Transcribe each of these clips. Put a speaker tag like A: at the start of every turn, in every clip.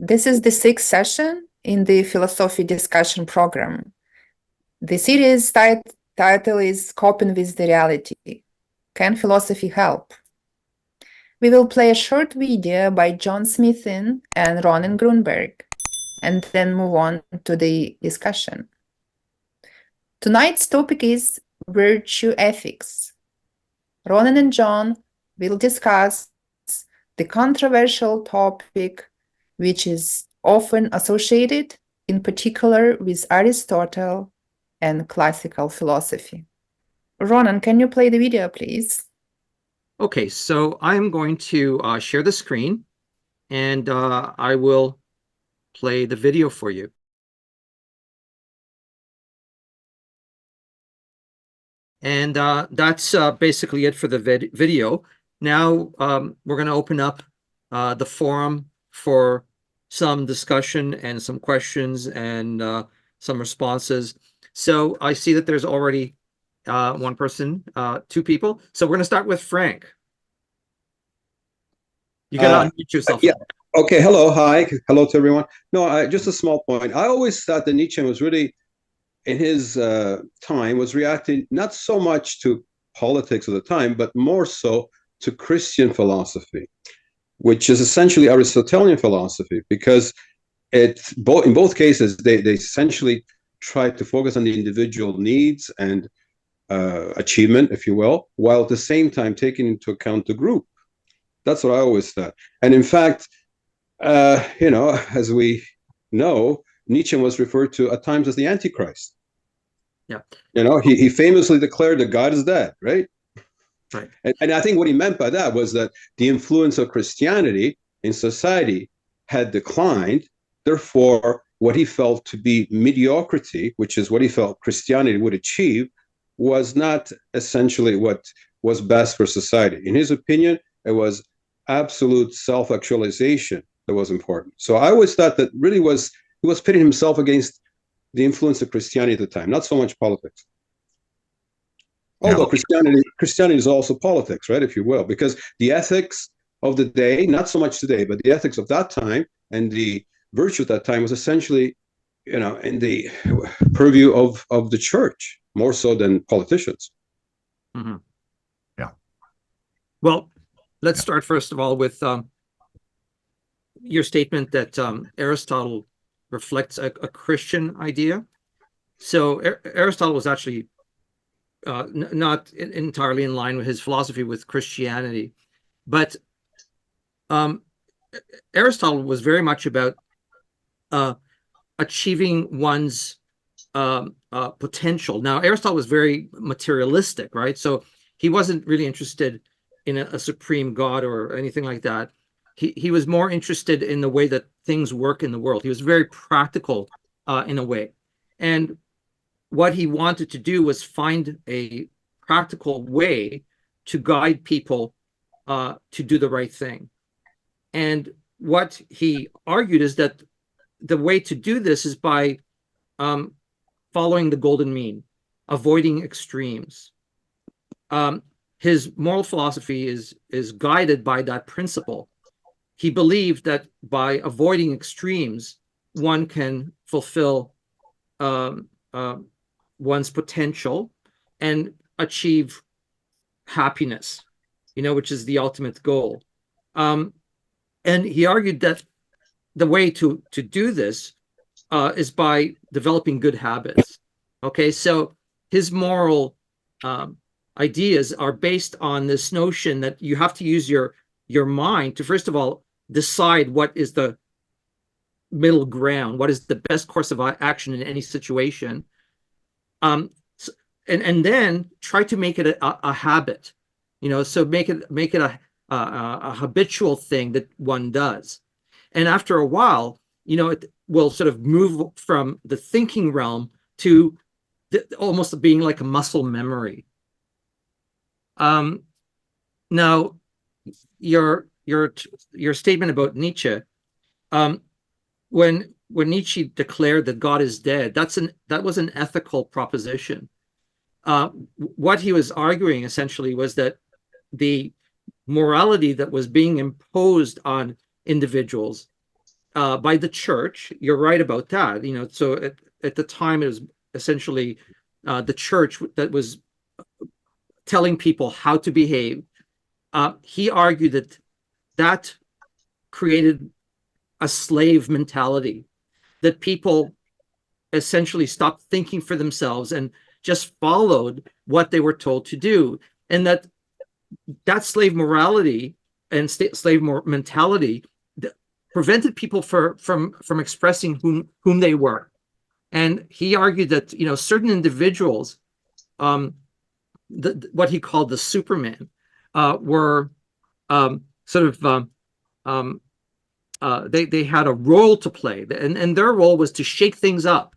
A: This is the sixth session in the philosophy discussion program. The series title is Coping with the Reality. Can Philosophy Help? We will play a short video by John Smithin and Ronen Grunberg, and then move on to the discussion. Tonight's topic is virtue ethics. Ronen and John will discuss the controversial topic, which is often associated, in particular, with Aristotle and classical philosophy. Ronen, can you play the video, please?
B: Okay, so I'm going to share the screen, and I will play the video for you. And that's basically it for the video. Now we're going to open up the forum for some discussion and some questions and some responses. So I see that there's already one person, two people. So we're going to start with Frank. You got to unmute yourself.
C: Yeah. Okay. Hello. Hi. Hello to everyone. No, just a small point. I always thought that Nietzsche was really, in his time, was reacting not so much to politics of the time, but more so to Christian philosophy, which is essentially Aristotelian philosophy, because in both cases, they essentially try to focus on the individual needs and achievement, if you will, while at the same time taking into account the group. That's what I always thought. And in fact, as we know, Nietzsche was referred to at times as the Antichrist.
B: Yeah.
C: He famously declared that God is dead, right?
B: Right.
C: And I think what he meant by that was that the influence of Christianity in society had declined. Therefore, what he felt to be mediocrity, which is what he felt Christianity would achieve, was not essentially what was best for society. In his opinion, it was absolute self-actualization that was important. So I always thought that really he was pitting himself against the influence of Christianity at the time, not so much politics. Although Christianity is also politics, right, if you will, because the ethics of the day, not so much today, but the ethics of that time and the virtue at that time was essentially, in the purview of the church, more so than politicians.
B: Mm-hmm. Yeah. Well, let's start first of all with your statement that Aristotle reflects a Christian idea. So Aristotle was actually not entirely in line with his philosophy with Christianity, but Aristotle was very much about achieving one's potential. Now, Aristotle was very materialistic, right? So he wasn't really interested in a supreme God or anything like that. He was more interested in the way that things work in the world. He was very practical in a way. And what he wanted to do was find a practical way to guide people to do the right thing. And what he argued is that the way to do this is by following the golden mean, avoiding extremes. His moral philosophy is guided by that principle. He believed that by avoiding extremes, one can fulfill one's potential and achieve happiness, which is the ultimate goal. And he argued that the way to do this is by developing good habits. Okay, so his moral ideas are based on this notion that you have to use your mind to, first of all, decide what is the middle ground, what is the best course of action in any situation, and then try to make it a habit, so make it a habitual thing that one does. And after a while, it will sort of move from the thinking realm to almost being like a muscle memory. Now, your statement about Nietzsche, when Nietzsche declared that God is dead, that was an ethical proposition. What he was arguing essentially was that the morality that was being imposed on individuals by the church. You're right about that. So at the time, it was essentially the church that was telling people how to behave. He argued that that created a slave mentality, that people essentially stopped thinking for themselves and just followed what they were told to do, and that slave morality and slave mentality prevented people from expressing whom they were. And he argued that certain individuals, what he called the Superman, were sort of they had a role to play, and their role was to shake things up,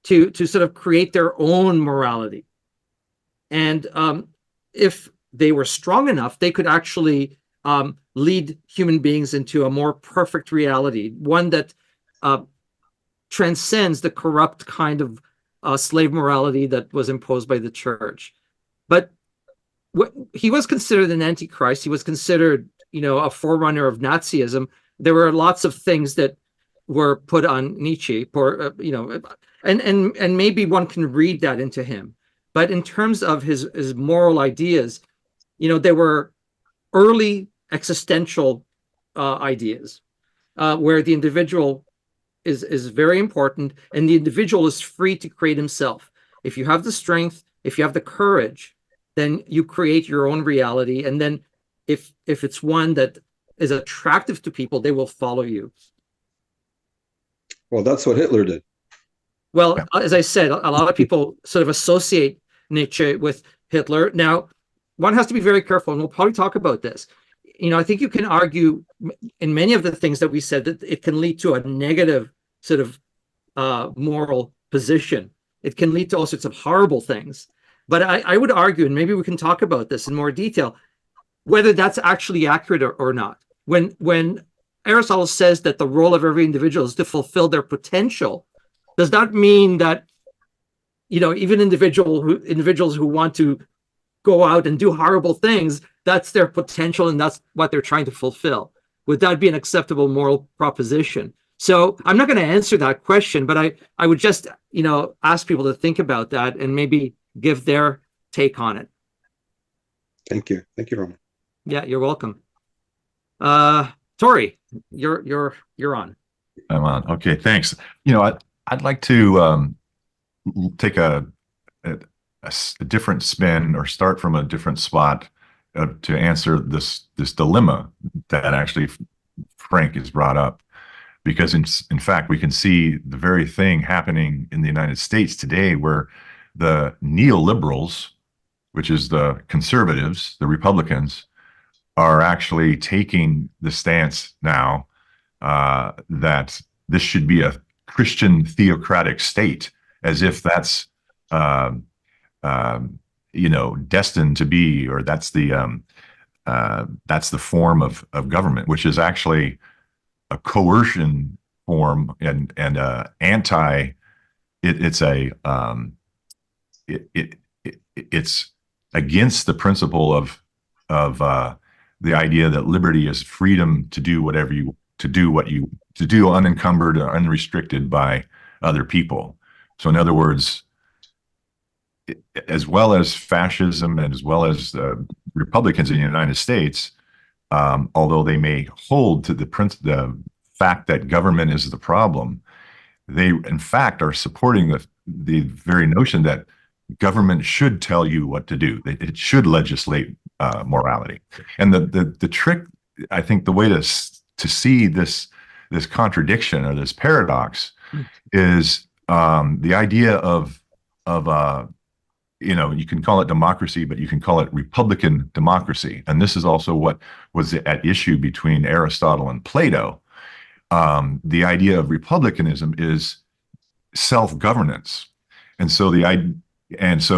B: to sort of create their own morality. And if they were strong enough, they could actually lead human beings into a more perfect reality, one that transcends the corrupt kind of slave morality that was imposed by the church. But he was considered an antichrist. He was considered, a forerunner of Nazism. There were lots of things that were put on Nietzsche, and maybe one can read that into him. But in terms of his moral ideas, there were early existential ideas where the individual is very important, and the individual is free to create himself. If you have the strength, if you have the courage, then you create your own reality. And then if it's one that is attractive to people, they will follow you.
C: Well, that's what Hitler did.
B: Well, as I said, a lot of people sort of associate Nietzsche with Hitler. Now, one has to be very careful, and we'll probably talk about this. I think you can argue in many of the things that we said that it can lead to a negative sort of moral position. It can lead to all sorts of horrible things. But I would argue, and maybe we can talk about this in more detail, whether that's actually accurate or not. When Aristotle says that the role of every individual is to fulfill their potential, does that mean that even individuals who want to go out and do horrible things, that's their potential and that's what they're trying to fulfill? Would that be an acceptable moral proposition? So I'm not going to answer that question, but I would just ask people to think about that and maybe give their take on it.
C: Thank you, Roman.
B: Yeah, you're welcome. Tori, you're on.
D: I'm on. Okay, thanks. I'd like to take a different spin, or start from a different spot to answer this dilemma that actually Frank has brought up. Because in fact, we can see the very thing happening in the United States today, where the neoliberals, which is the conservatives, the Republicans, are actually taking the stance now that this should be a Christian theocratic state, as if that's destined to be, or that's the form of government, which is actually a coercion form and anti. It's against the principle of the idea that liberty is freedom to do whatever to do unencumbered or unrestricted by other people. So in other words, as well as fascism and as well as Republicans in the United States, although they may hold to the fact that government is the problem, they in fact are supporting the very notion that government should tell you what to do. It should legislate morality. And the trick, I think, the way to see this contradiction or this paradox is the idea of you can call it democracy, but you can call it Republican democracy. And this is also what was at issue between Aristotle and Plato. The idea of republicanism is self-governance. And so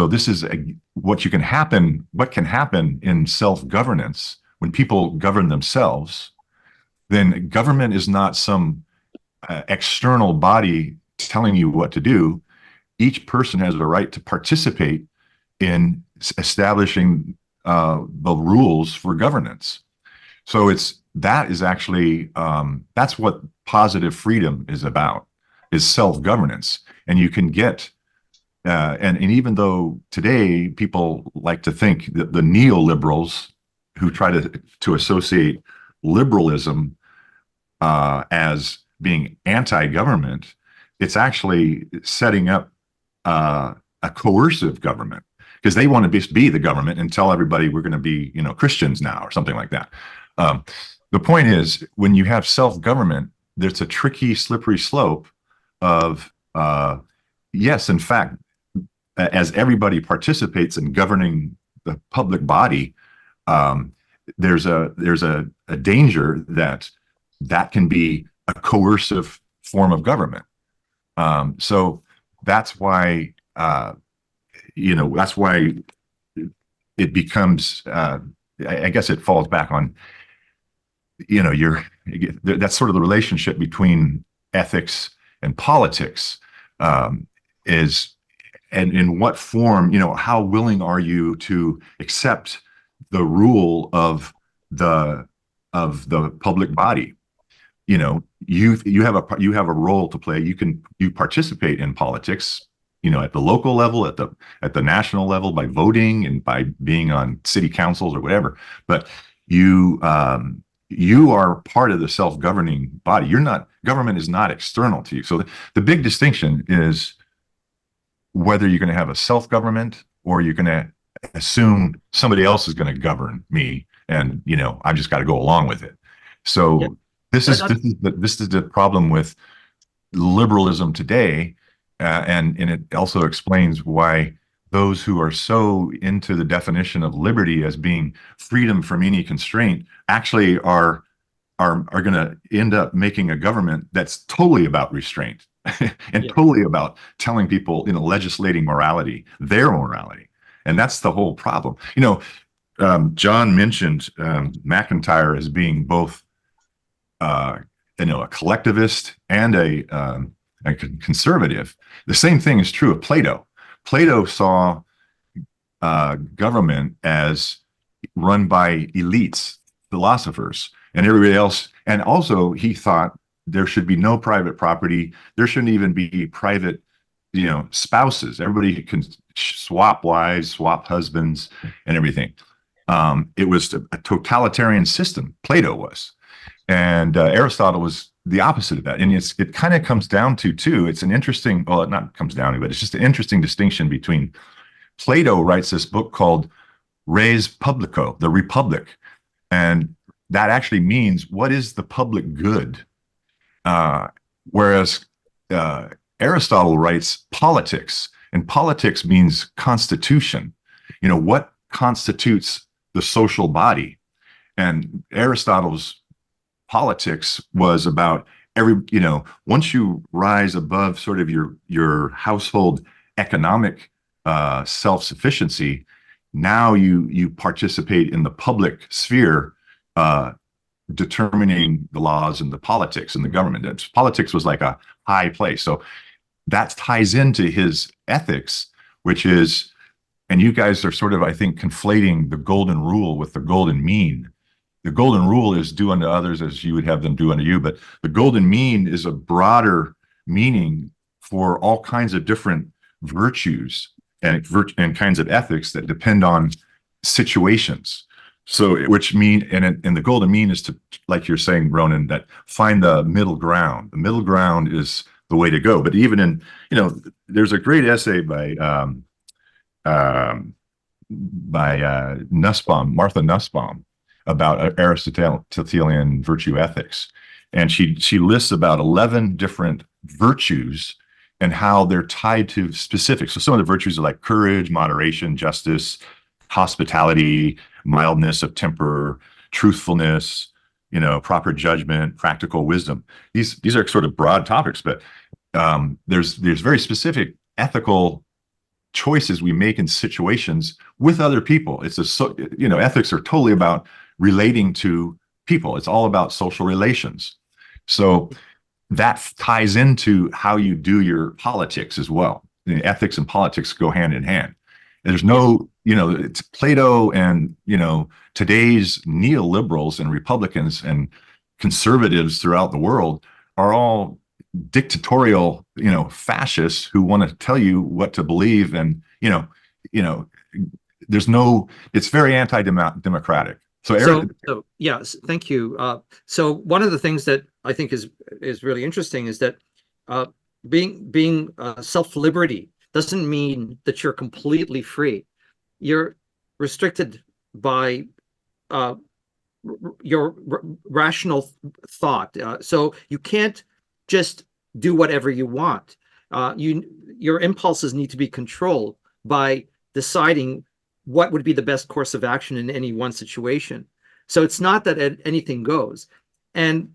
D: this is what can happen in self-governance. When people govern themselves, then government is not some external body telling you what to do. Each person has a right to participate in establishing the rules for governance. So that's what positive freedom is about, is self-governance. And you can get, and even though today people like to think that the neoliberals who try to associate liberalism as being anti-government, it's actually setting up a coercive government, because they want to be the government and tell everybody we're going to be, Christians now or something like that. The point is, when you have self-government, there's a tricky, slippery slope of, yes, in fact, as everybody participates in governing the public body, there's a danger that can be a coercive form of government. So that's why, that's why it becomes, I guess it falls back on, that's sort of the relationship between ethics and politics, is, and in what form, how willing are you to accept the rule of the public body? You have a role to play. You participate in politics, at the local level, at the national level, by voting and by being on city councils or whatever. But you are part of the self-governing body. Government is not external to you. So the big distinction is whether you're going to have a self-government or you're going to assume somebody else is going to govern me, and I've just got to go along with it. So yeah. This is the problem with liberalism today, and it also explains why those who are so into the definition of liberty as being freedom from any constraint actually are going to end up making a government that's totally about restraint and totally about telling people, legislating morality, their morality. And that's the whole problem. John mentioned McIntyre as being both a collectivist and a conservative. The same thing is true of Plato. Plato saw government as run by elites, philosophers, and everybody else. And also he thought there should be no private property. There shouldn't even be private, spouses. Everybody can swap wives, swap husbands, and everything. It was a totalitarian system, Plato was. And Aristotle was the opposite of that. And it kind of comes down to, too, it's an interesting, well, it not comes down to, but it's just an interesting distinction between Plato writes this book called Res Publico, the Republic. And that actually means, what is the public good? Whereas Aristotle writes politics, and politics means constitution. What constitutes the social body? And Aristotle's politics was about once you rise above sort of your household economic self-sufficiency, now you participate in the public sphere, determining the laws and the politics and the government. Politics was like a high place. So that ties into his ethics, which is, and you guys are sort of, I think, conflating the golden rule with the golden mean. The golden rule is do unto others as you would have them do unto you. But the golden mean is a broader meaning for all kinds of different virtues and kinds of ethics that depend on situations. So, which mean, and the golden mean is to, like you're saying, Ronan, that find the middle ground. The middle ground is the way to go. But even in, there's a great essay by Nussbaum, Martha Nussbaum, about Aristotelian virtue ethics. And she lists about 11 different virtues and how they're tied to specifics. So some of the virtues are like courage, moderation, justice, hospitality, mildness of temper, truthfulness, proper judgment, practical wisdom. These are sort of broad topics, but there's very specific ethical choices we make in situations with other people. Ethics are totally about relating to people. It's all about social relations. So that ties into how you do your politics as well. Ethics and politics go hand in hand. There's no, it's Plato and, today's neoliberals and Republicans and conservatives throughout the world are all dictatorial, fascists who want to tell you what to believe, and there's no. It's very anti-democratic. So, Eric,
B: yes, thank you. So one of the things that I think is really interesting is that being self-liberty doesn't mean that you're completely free. You're restricted by your rational thought. So you can't just do whatever you want. Your impulses need to be controlled by deciding what would be the best course of action in any one situation. So it's not that anything goes. And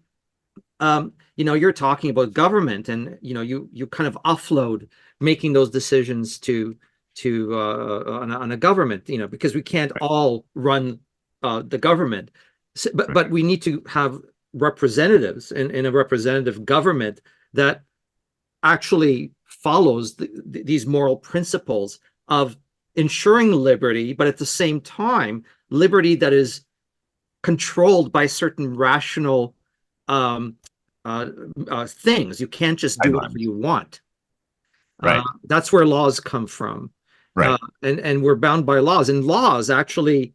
B: you're talking about government, and you kind of offload making those decisions to on a government, because we can't all run the government. So, but we need to have representatives in a representative government that actually follows these moral principles of ensuring liberty, but at the same time, liberty that is controlled by certain rational things. You can't just do whatever you want.
D: Right.
B: That's where laws come from.
D: Right.
B: And we're bound by laws, and laws actually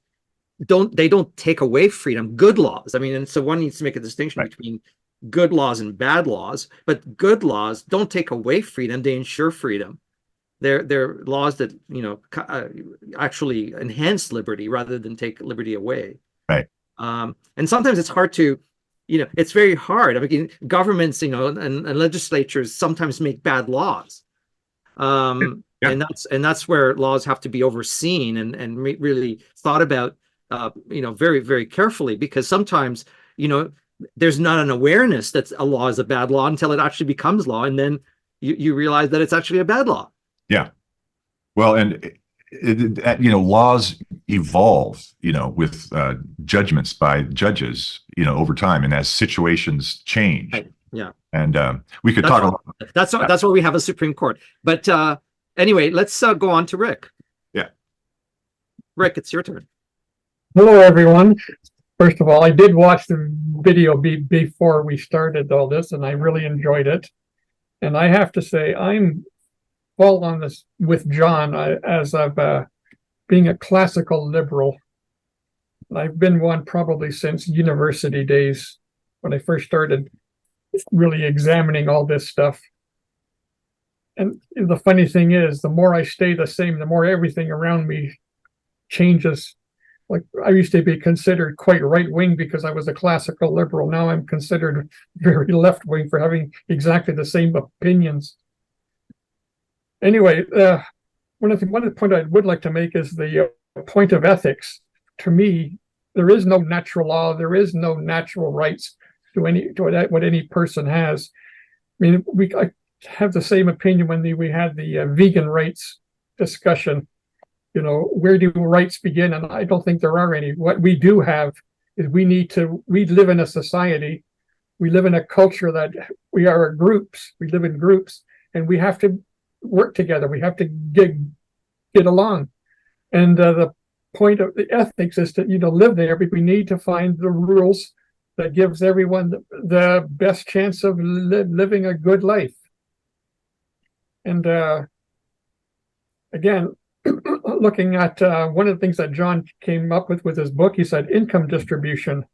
B: don't take away freedom. Good laws. I mean, and so one needs to make a distinction between good laws and bad laws, but good laws don't take away freedom. They ensure freedom. They're laws that, actually enhance liberty rather than take liberty away.
D: Right.
B: And sometimes it's hard to, it's very hard. I mean, governments, and legislatures sometimes make bad laws. And that's where laws have to be overseen and really thought about, very, very carefully, because sometimes, there's not an awareness that a law is a bad law until it actually becomes law. And then you realize that it's actually a bad law.
D: Yeah. Well, and laws evolve, with judgments by judges, over time, and as situations change.
B: Right. Yeah.
D: And we could talk a lot.
B: That's why we have a Supreme Court. But anyway, let's go on to Rick.
D: Yeah.
B: Rick, it's your turn.
E: Hello, everyone. First of all, I did watch the video before we started all this, and I really enjoyed it. And I have to say, I'm fall on this with John as of being a classical liberal. I've been one probably since university days, when I first started really examining all this stuff. And the funny thing is, the more I stay the same, the more everything around me changes. Like, I used to be considered quite right-wing because I was a classical liberal. Now I'm considered very left-wing for having exactly the same opinions. Anyway, one of the point I would like to make is the point of ethics. To me, there is no natural law. There is no natural rights to what any person has. I mean, I have the same opinion when we had the vegan rights discussion. Where do rights begin? And I don't think there are any. What we do have is we live in a society. We live in a culture that we are groups. We live in groups, and we have to work together. We have to get along. And the point of the ethics is to live there, but we need to find the rules that gives everyone the best chance of living a good life. And again, looking at one of the things that John came up with his book, he said income distribution.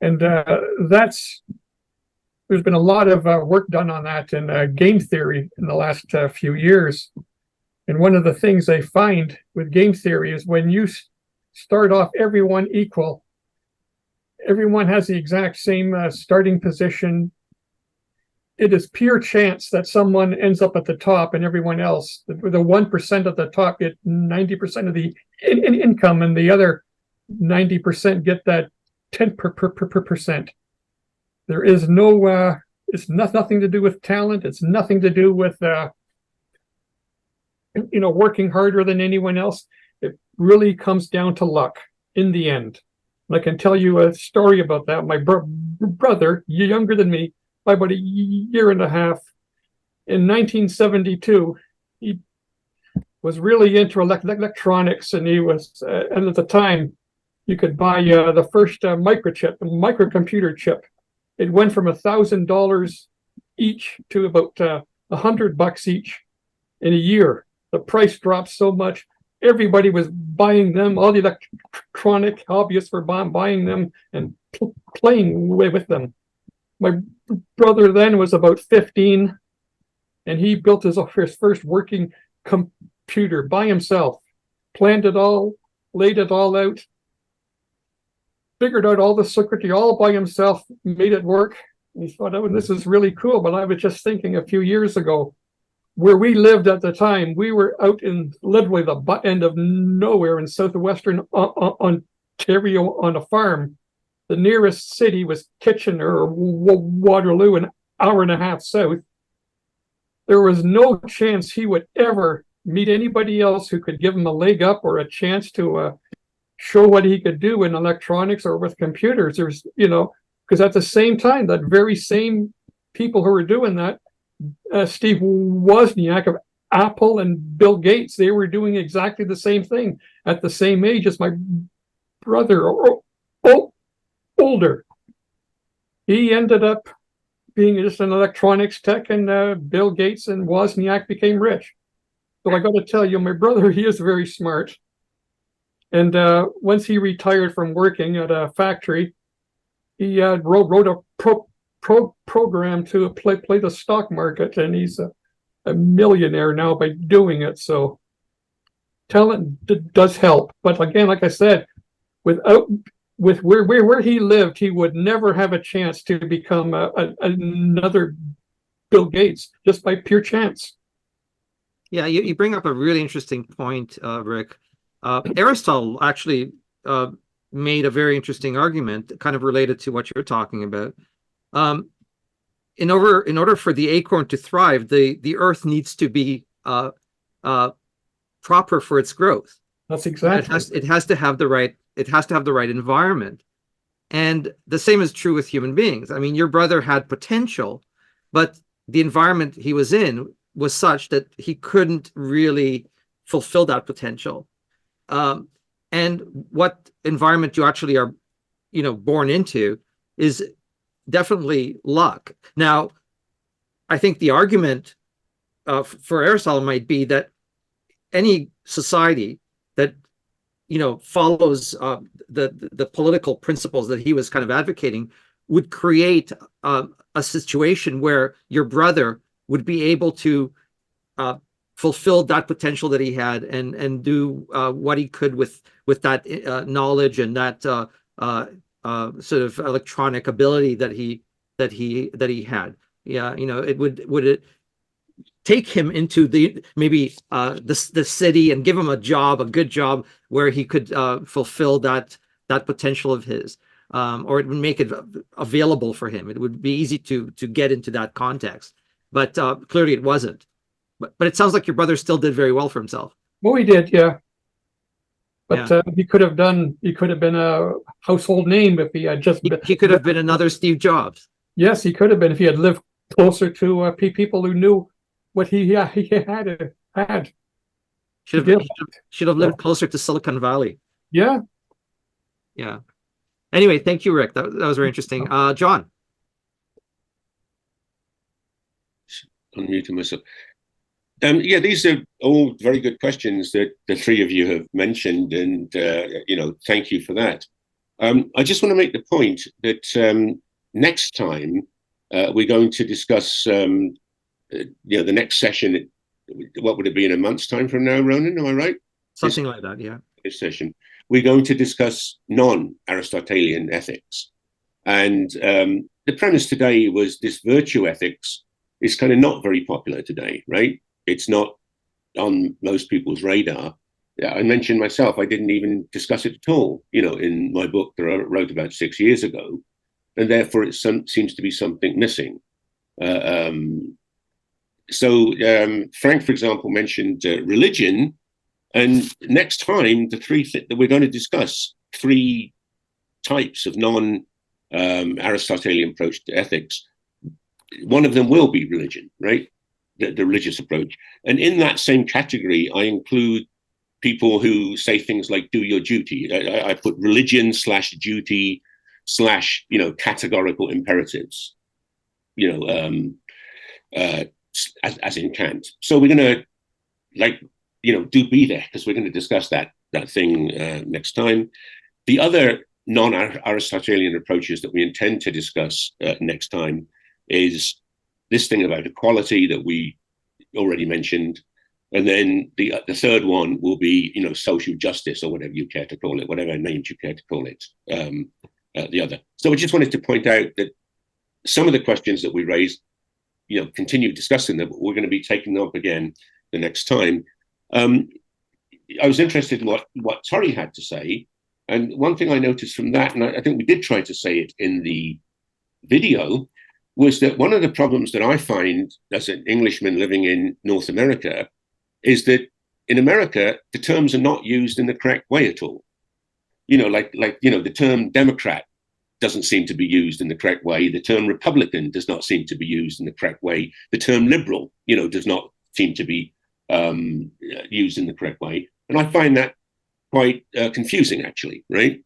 E: And there's been a lot of work done on that in game theory in the last few years. And one of the things they find with game theory is when you start off everyone equal, everyone has the exact same starting position. It is pure chance that someone ends up at the top and everyone else, the 1% at the top, get 90% of the income, and the other 90% get that 10%. There is no, it's nothing to do with talent. It's nothing to do with, working harder than anyone else. It really comes down to luck in the end. And I can tell you a story about that. My brother, younger than me by about a year and a half, in 1972, he was really into electronics, and he was, and at the time, you could buy the first microcomputer chip. it went from $1,000 each to about $100 each in a year. The price dropped so much. Everybody was buying them. All the electronic hobbyists were buying them and playing with them. My brother then was about 15, and he built his first working computer by himself, planned it all, laid it all out, figured out all the circuitry all by himself, made it work. And he thought, oh, this is really cool. But I was just thinking a few years ago, where we lived at the time, we were out in literally the butt end of nowhere in southwestern Ontario on a farm. The nearest city was Kitchener or Waterloo, an hour and a half south. There was no chance he would ever meet anybody else who could give him a leg up or a chance to show what he could do in electronics or with computers. There's, because at the same time, that very same people who were doing that, Steve Wozniak of Apple and Bill Gates, they were doing exactly the same thing at the same age as my brother, or older. He ended up being just an electronics tech, and Bill Gates and Wozniak became rich. So I got to tell you, my brother, he is very smart. And once he retired from working at a factory, he wrote a program to play the stock market, and he's a millionaire now by doing it. So talent does help. But again, like I said, with where he lived, he would never have a chance to become another Bill Gates just by pure chance.
B: Yeah, you bring up a really interesting point, Rick. Aristotle actually made a very interesting argument, kind of related to what you're talking about. In order for the acorn to thrive, the earth needs to be proper for its growth.
E: That's exactly.
B: It has to have the right environment, and the same is true with human beings. I mean, your brother had potential, but the environment he was in was such that he couldn't really fulfill that potential. And what environment you actually are, born into is definitely luck. Now, I think the argument for Aristotle might be that any society that follows the political principles that he was kind of advocating would create a situation where your brother would be able to fulfill that potential that he had and do what he could with that knowledge and that sort of electronic ability that he had. Yeah, would it take him into the city and give him a good job where he could fulfill that potential of his, or it would make it available for him. It would be easy to get into that context, but clearly it wasn't. But it sounds like your brother still did very well for himself.
E: Well, he did, yeah. But yeah. He could have been a household name if he had just been.
B: He could have been another Steve Jobs.
E: Yes, he could have been if he had lived closer to people who knew what he had.
B: Should have lived closer to Silicon Valley.
E: Yeah.
B: Yeah. Anyway, thank you, Rick. That was very interesting. John.
F: Unmuting myself. Yeah, these are all very good questions that the three of you have mentioned, and thank you for that. I just want to make the point that next time we're going to discuss, the next session. What would it be in a month's time from now, Ronan? Am I right?
B: Something like that, yeah.
F: This session, we're going to discuss non-Aristotelian ethics, and the premise today was this virtue ethics is kind of not very popular today, right? It's not on most people's radar. Yeah, I mentioned myself, I didn't even discuss it at all, in my book that I wrote about 6 years ago, and therefore it seems to be something missing. So Frank, for example, mentioned religion, and next time that we're going to discuss three types of non-Aristotelian approach to ethics. One of them will be religion, right? The religious approach. And in that same category, I include people who say things like do your duty. I put religion/duty slash, categorical imperatives, as in Kant. So we're going to, do be there, because we're going to discuss that thing next time. The other non-Aristotelian approaches that we intend to discuss next time is this thing about equality that we already mentioned. And then the third one will be, social justice, or whatever you care to call it, whatever names you care to call it, the other. So I just wanted to point out that some of the questions that we raised, continue discussing them, but we're going to be taking them up again the next time. I was interested in what Tori had to say. And one thing I noticed from that, and I think we did try to say it in the video, was that one of the problems that I find as an Englishman living in North America is that in America, the terms are not used in the correct way at all. The term Democrat doesn't seem to be used in the correct way. The term Republican does not seem to be used in the correct way. The term liberal, does not seem to be used in the correct way. And I find that quite confusing, actually, right?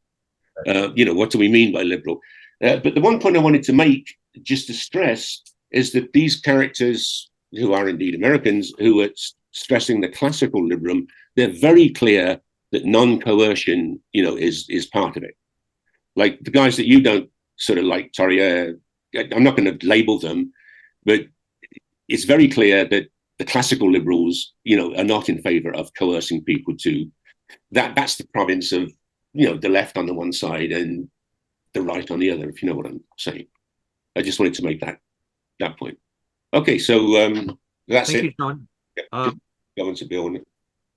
F: What do we mean by liberal? But the one point I wanted to make, just to stress, is that these characters, who are indeed Americans, who are stressing the classical liberum, they're very clear that non-coercion, is part of it. Like the guys that you don't sort of like, Tori, I'm not going to label them, but it's very clear that the classical liberals, are not in favor of coercing people to that's the province of, the left on the one side and the right on the other, if you know what I'm saying. I just wanted to make that point. Okay, so that's
B: Thank
F: it.
B: you, John.
F: Yeah, go on to Bill.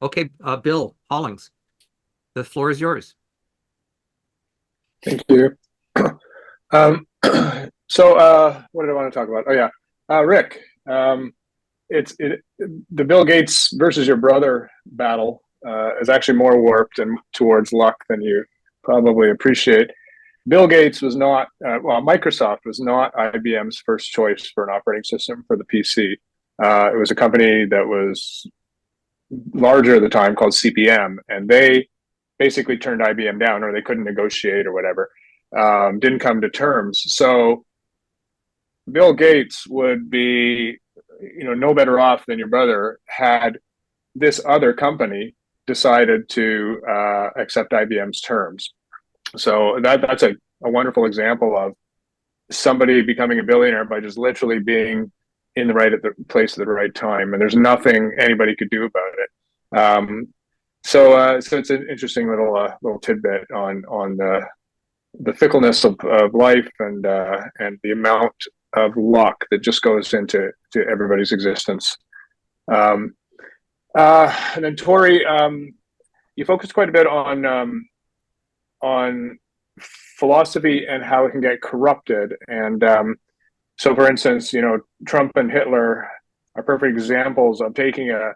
B: Okay, Bill Hollings, the floor is yours.
G: Thank you. So what did I want to talk about? Oh yeah, Rick. The Bill Gates versus your brother battle is actually more warped and towards luck than you probably appreciate. Bill Gates was not, Microsoft was not IBM's first choice for an operating system for the PC. It was a company that was larger at the time called CPM, and they basically turned IBM down, or they couldn't negotiate or whatever, didn't come to terms. So Bill Gates would be, no better off than your brother had this other company decided to accept IBM's terms. So that's a wonderful example of somebody becoming a billionaire by just literally being in the right at the place at the right time, and there's nothing anybody could do about it. So it's an interesting little tidbit on the fickleness of life and the amount of luck that just goes into everybody's existence. And then Tori, you focused quite a bit on philosophy and how it can get corrupted. And so, for instance, Trump and Hitler are perfect examples of taking a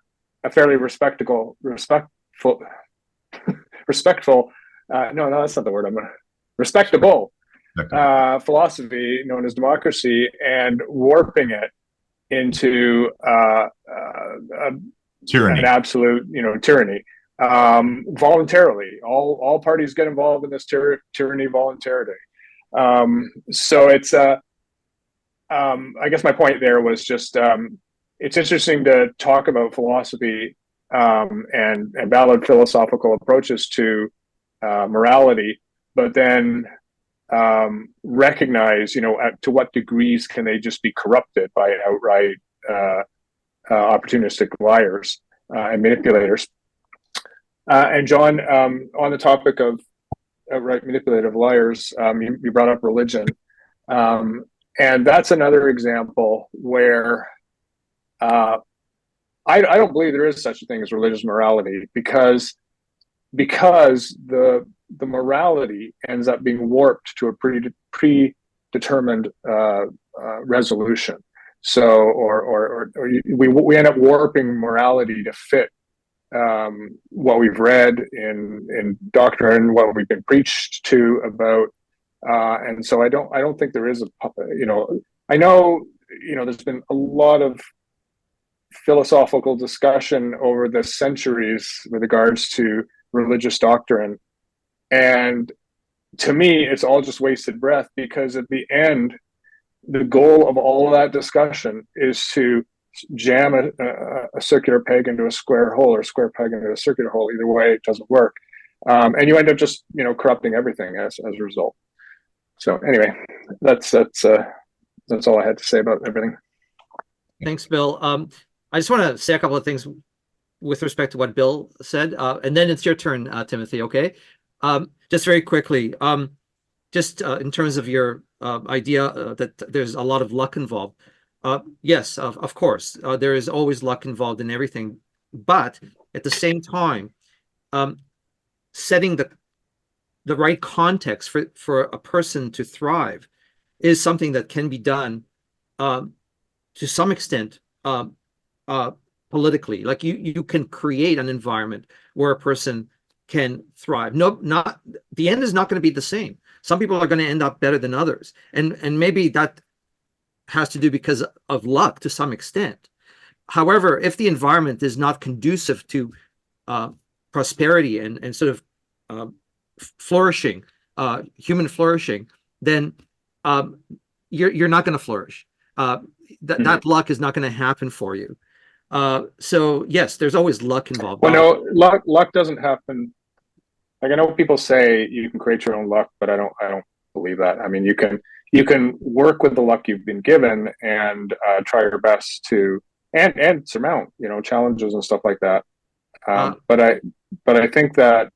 G: fairly respectful. No, that's not the word. Respectable philosophy known as democracy and warping it into
D: Tyranny.
G: an absolute, tyranny. Voluntarily, all parties get involved in this tyranny voluntarily. So it's I guess my point there was just it's interesting to talk about philosophy and valid philosophical approaches to morality, but then recognize, to what degrees can they just be corrupted by outright opportunistic liars and manipulators. And John, on the topic of outright manipulative liars, you brought up religion. And that's another example where I don't believe there is such a thing as religious morality, because the morality ends up being warped to a predetermined resolution. So, or we end up warping morality to fit what we've read in doctrine, what we've been preached to about, and so I don't think there is I know there's been a lot of philosophical discussion over the centuries with regards to religious doctrine, and to me, it's all just wasted breath, because at the end, the goal of all of that discussion is to jam a circular peg into a square hole, or a square peg into a circular hole. Either way, it doesn't work. And you end up just, corrupting everything as a result. So anyway, that's all I had to say about everything.
B: Thanks, Bill. I just want to say a couple of things with respect to what Bill said, and then it's your turn, Timothy. Okay, just very quickly, just in terms of your idea that there's a lot of luck involved. Yes, of course, there is always luck involved in everything, but at the same time, setting the right context for a person to thrive is something that can be done to some extent politically. Like you can create an environment where a person can thrive. No, not the end is not going to be the same. Some people are going to end up better than others, and maybe that has to do because of luck to some extent. However, if the environment is not conducive to prosperity and sort of flourishing, human flourishing, then you're not going to flourish. That luck is not going to happen for you. So yes, there's always luck involved.
G: Well, no, luck doesn't happen. Like, I know people say you can create your own luck, but I don't believe that. I mean, you can work with the luck you've been given and try your best to and surmount, challenges and stuff like that. But I think that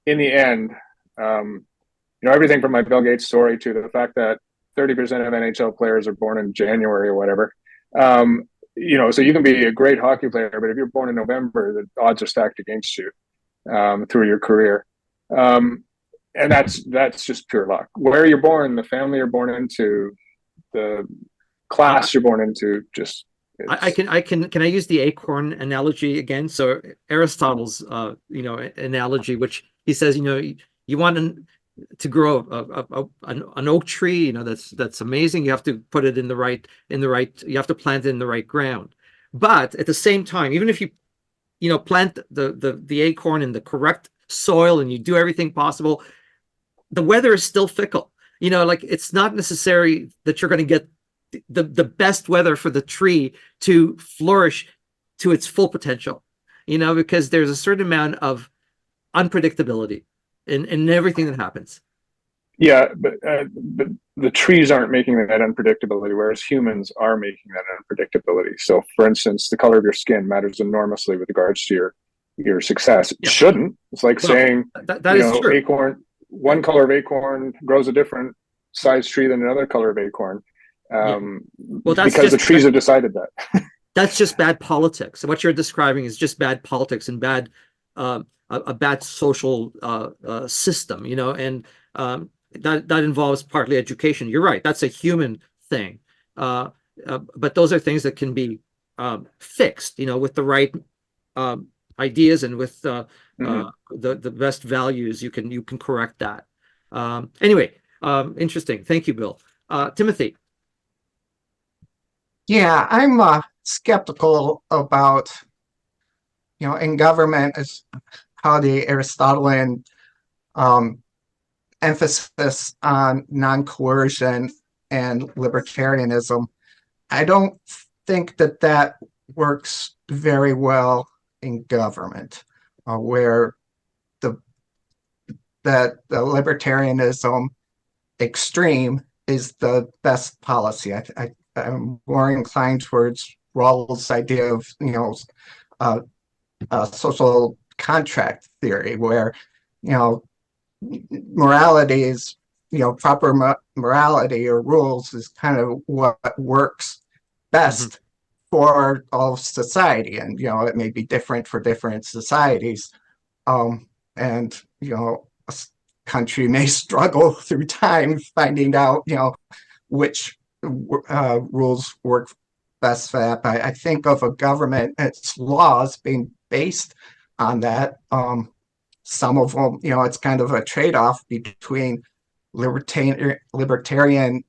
G: in the end, everything from my Bill Gates story to the fact that 30% of NHL players are born in January or whatever. So you can be a great hockey player, but if you're born in November, the odds are stacked against you through your career. And that's just pure luck. Where you're born, the family you're born into, the class you're born into, just
B: can I use the acorn analogy again? So Aristotle's analogy, which he says, you want to grow an oak tree, that's amazing. You have to put it in the right, you have to plant it in the right ground. But at the same time, even if you plant the acorn in the correct soil and you do everything possible, the weather is still fickle. Like, it's not necessary that you're going to get the best weather for the tree to flourish to its full potential, because there's a certain amount of unpredictability in everything that happens.
G: Yeah, but the trees aren't making that unpredictability, whereas humans are making that unpredictability. So, for instance, the color of your skin matters enormously with regards to your success. It shouldn't. It's like saying
B: that is true.
G: Acorn, one color of acorn grows a different size tree than another color of acorn. Well, that's because the trees have decided that.
B: That's just bad politics. What you're describing is just bad politics and bad a bad social system, and that involves partly education. You're right. That's a human thing. But those are things that can be fixed, with the right ideas and with the best values. You can correct that. Anyway, interesting. Thank you, Bill. Timothy.
H: Yeah, I'm skeptical about, in government, is how the Aristotelian emphasis on non-coercion and libertarianism. I don't think that works very well in government, where the libertarianism extreme is the best policy. I'm more inclined towards Rawls' idea of social contract theory, where morality is proper morality or rules is kind of what works best for all of society, and it may be different for different societies, and a country may struggle through time finding out which rules work best for that. But I think of a government, its laws being based on that. Some of them, it's kind of a trade-off between libertarian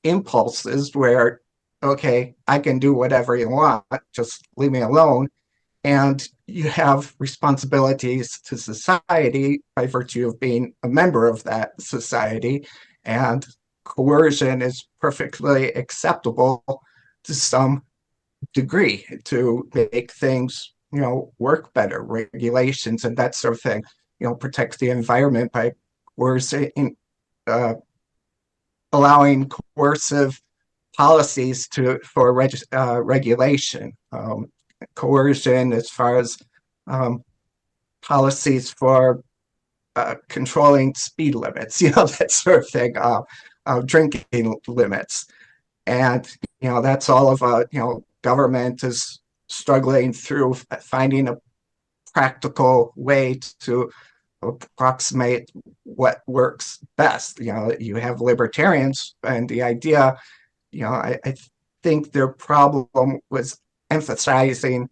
H: impulses where, okay, I can do whatever you want, just leave me alone. and you have responsibilities to society by virtue of being a member of that society, and coercion is perfectly acceptable to some degree to make things, work better, regulations and that sort of thing, protects the environment by coercing, allowing coercive policies for regulation, coercion as far as policies for controlling speed limits, that sort of thing, drinking limits. And, that's all of government is struggling through finding a practical way to approximate what works best. You have libertarians, and the idea, I think their problem was emphasizing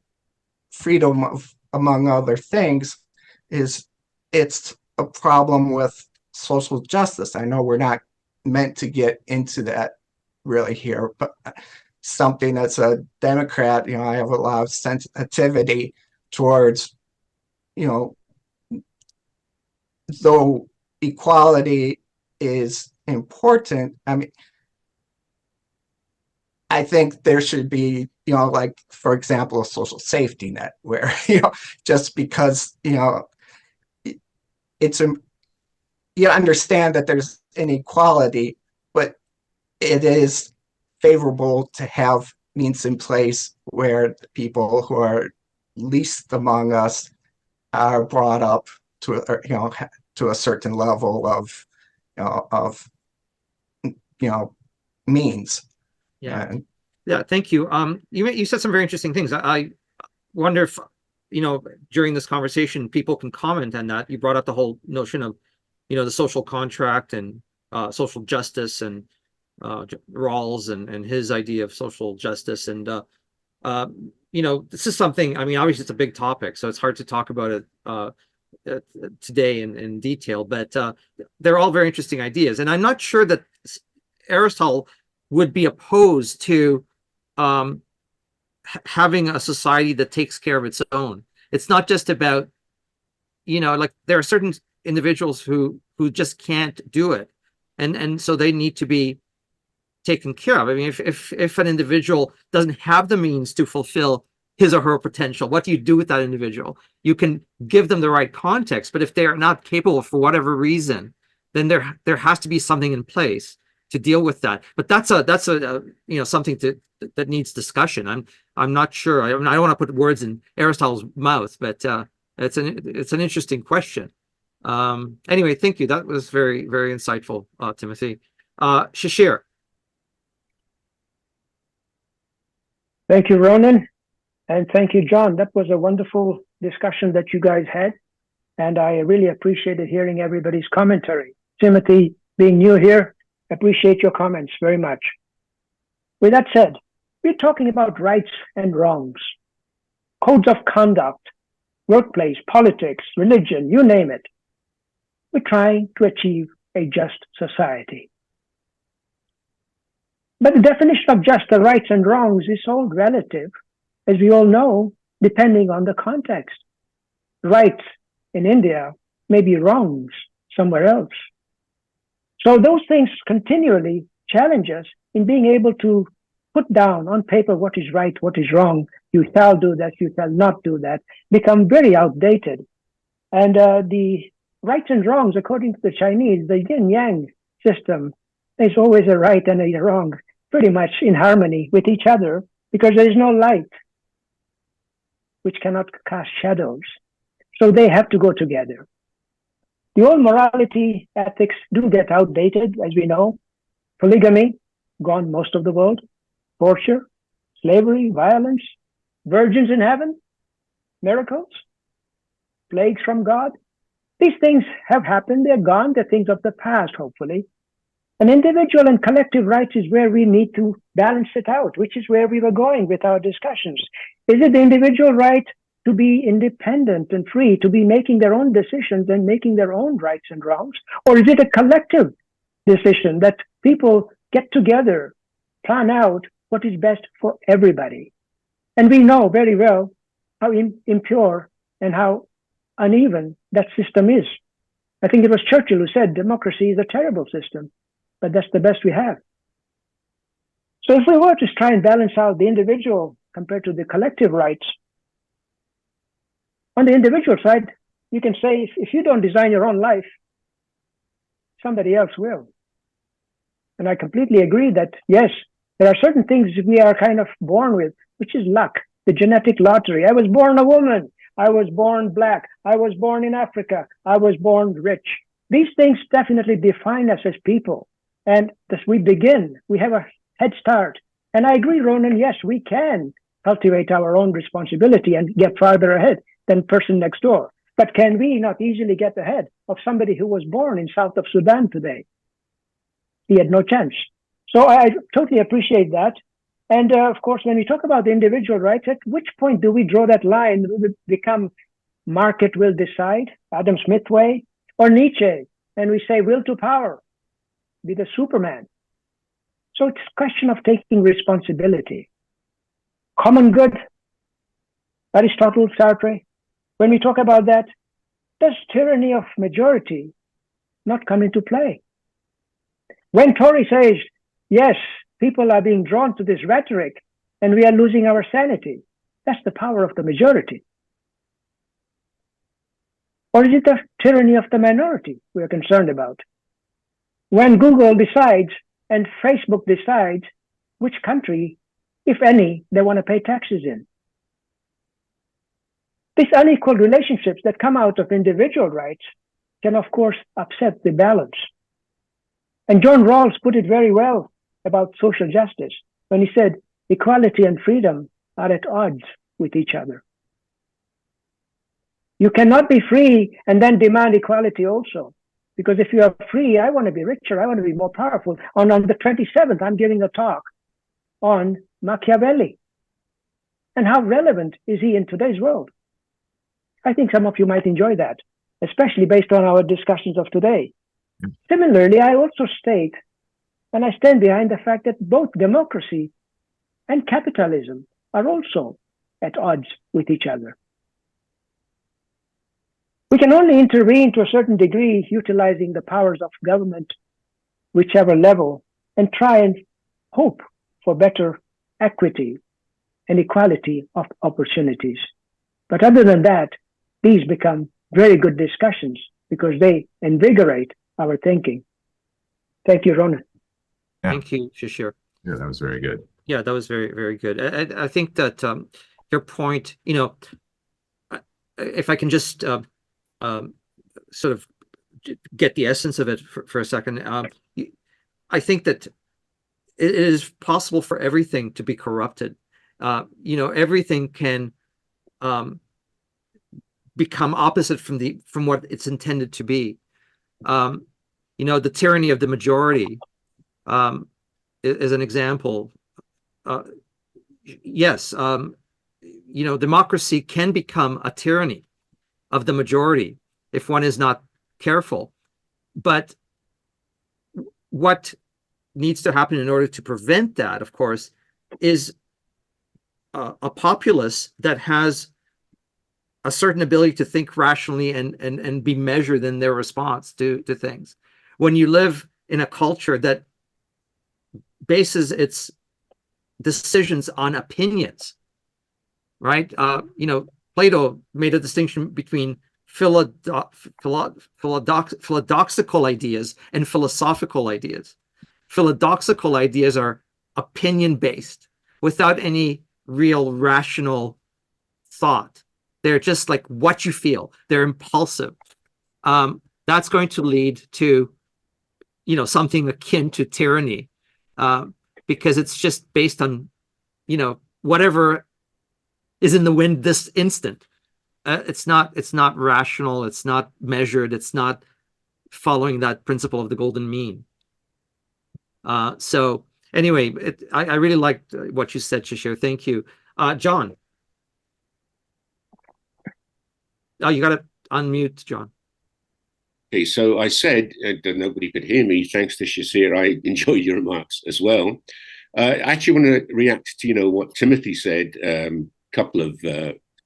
H: freedom of, among other things, is it's a problem with social justice. I know we're not meant to get into that really here, but something as a Democrat, I have a lot of sensitivity towards, though equality is important. I mean, I think there should be, like, for example, a social safety net where, just because, it's you understand that there's inequality, but it is favorable to have means in place where the people who are least among us are brought up to, to a certain level of, means.
B: Yeah.
H: And,
B: Yeah, thank you. You said some very interesting things. I wonder if, during this conversation, people can comment on that. You brought up the whole notion of, the social contract and social justice, and Rawls and his idea of social justice. And, this is something, I mean, obviously it's a big topic, so it's hard to talk about it today in detail, but they're all very interesting ideas. And I'm not sure that Aristotle would be opposed to having a society that takes care of its own. It's not just about, like, there are certain individuals who just can't do it, and so they need to be taken care of. I mean, if an individual doesn't have the means to fulfill his or her potential, what do you do with that individual? You can give them the right context, but if they're not capable for whatever reason, then there has to be something in place to deal with that. But that's something that needs discussion. I'm not sure. I don't want to put words in Aristotle's mouth, but it's an interesting question. Anyway, thank you. That was very, very insightful, Timothy. Shashir.
I: Thank you, Ronan, and thank you, John. That was a wonderful discussion that you guys had, and I really appreciated hearing everybody's commentary. Timothy, being new here, appreciate your comments very much. With that said, we're talking about rights and wrongs, codes of conduct, workplace, politics, religion, you name it. We're trying to achieve a just society. But the definition of just, the rights and wrongs, is all relative, as we all know, depending on the context. Rights in India may be wrongs somewhere else. So those things continually challenge us in being able to put down on paper what is right, what is wrong. You shall do that, you shall not do that, become very outdated. And the rights and wrongs, according to the Chinese, the yin-yang system, there's always a right and a wrong, pretty much in harmony with each other, because there is no light which cannot cast shadows. So they have to go together. The old morality ethics do get outdated, as we know. Polygamy, gone most of the world. Torture, slavery, violence, virgins in heaven, miracles, plagues from God. These things have happened, they're gone, they're things of the past, hopefully. And individual and collective rights is where we need to balance it out, which is where we were going with our discussions. Is it the individual right to be independent and free, to be making their own decisions and making their own rights and wrongs? Or is it a collective decision that people get together, plan out what is best for everybody? And we know very well how impure and how uneven that system is. I think it was Churchill who said democracy is a terrible system, but that's the best we have. So if we were to try and balance out the individual compared to the collective rights, on the individual side, you can say if you don't design your own life, somebody else will. And I completely agree that, yes, there are certain things we are kind of born with, which is luck, the genetic lottery. I was born a woman. I was born black. I was born in Africa. I was born rich. These things definitely define us as people. And as we begin, we have a head start. And I agree, Ronan, yes, we can cultivate our own responsibility and get farther ahead than the person next door. But can we not easily get ahead of somebody who was born in south of Sudan today? He had no chance. So I totally appreciate that. And of course, when we talk about the individual rights, at which point do we draw that line? Will it become market will decide, Adam Smith way, or Nietzsche? And we say will to power, be the Superman. So it's a question of taking responsibility. Common good, Aristotle, Sartre. When we talk about that, does tyranny of majority not come into play? When Tory says, yes, people are being drawn to this rhetoric and we are losing our sanity, that's the power of the majority. Or is it the tyranny of the minority we are concerned about? When Google decides and Facebook decides which country, if any, they want to pay taxes in. These unequal relationships that come out of individual rights can, of course, upset the balance. And John Rawls put it very well about social justice when he said equality and freedom are at odds with each other. You cannot be free and then demand equality also. Because if you are free, I want to be richer, I want to be more powerful. On the 27th, I'm giving a talk on Machiavelli. And how relevant is he in today's world? I think some of you might enjoy that, especially based on our discussions of today. Similarly, I also state, and I stand behind the fact that both democracy and capitalism are also at odds with each other. We can only intervene to a certain degree utilizing the powers of government, whichever level, and try and hope for better equity and equality of opportunities. But other than that, these become very good discussions because they invigorate our thinking. Thank you, Ronan.
D: Yeah.
B: Thank you, Shishir.
D: Yeah, that was very good.
B: Yeah, that was very, very good. I think that your point, if I can just sort of get the essence of it for a second, I think that it is possible for everything to be corrupted. Everything can become opposite from what it's intended to be. The tyranny of the majority is an example. Yes, democracy can become a tyranny of the majority if one is not careful. But what needs to happen in order to prevent that, of course, is a populace that has a certain ability to think rationally and be measured in their response to things. When you live in a culture that bases its decisions on opinions, right? Plato made a distinction between philosophical ideas and philosophical ideas. Philosophical ideas are opinion-based, without any real rational thought. They're just like what you feel. They're impulsive. That's going to lead to, something akin to tyranny, because it's just based on, whatever is in the wind this instant. It's not rational. It's not measured. It's not following that principle of the golden mean. So anyway, I really liked what you said, Shishir. Thank you. John. Oh, you got to unmute, John.
F: Okay, so I said that nobody could hear me. Thanks to Shishir, I enjoyed your remarks as well. I actually want to react to what Timothy said a couple of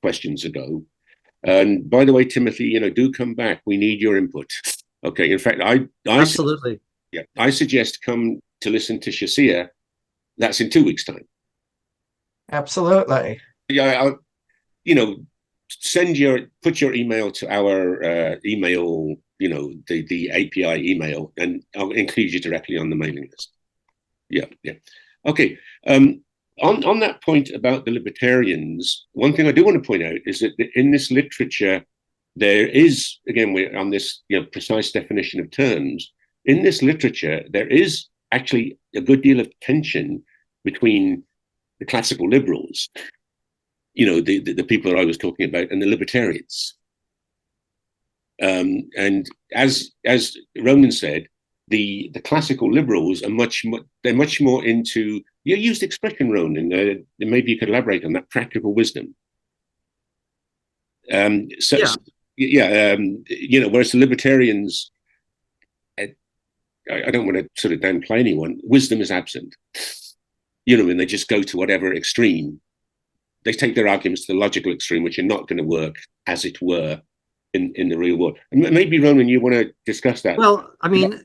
F: questions ago. And by the way, Timothy, do come back. We need your input. Okay. In fact, I
B: Absolutely.
F: I suggest come to listen to Shasia. That's in 2 weeks' time.
H: Absolutely.
F: Yeah, put your email to our email, the API email, and I'll include you directly on the mailing list. Yeah. Okay. On that point about the libertarians, one thing I do want to point out is that in this literature, there is, again, we're on this precise definition of terms. In this literature, there is actually a good deal of tension between the classical liberals, the people that I was talking about, and the libertarians. And as Ronan said, the classical liberals are much more into, you used the expression, Ronan, maybe you could elaborate on that, practical wisdom. Whereas the libertarians, I don't want to sort of downplay anyone, wisdom is absent. And they just go to whatever extreme. They take their arguments to the logical extreme, which are not going to work, as it were, in the real world. And maybe, Ronan, you want to discuss that?
B: Well, I mean,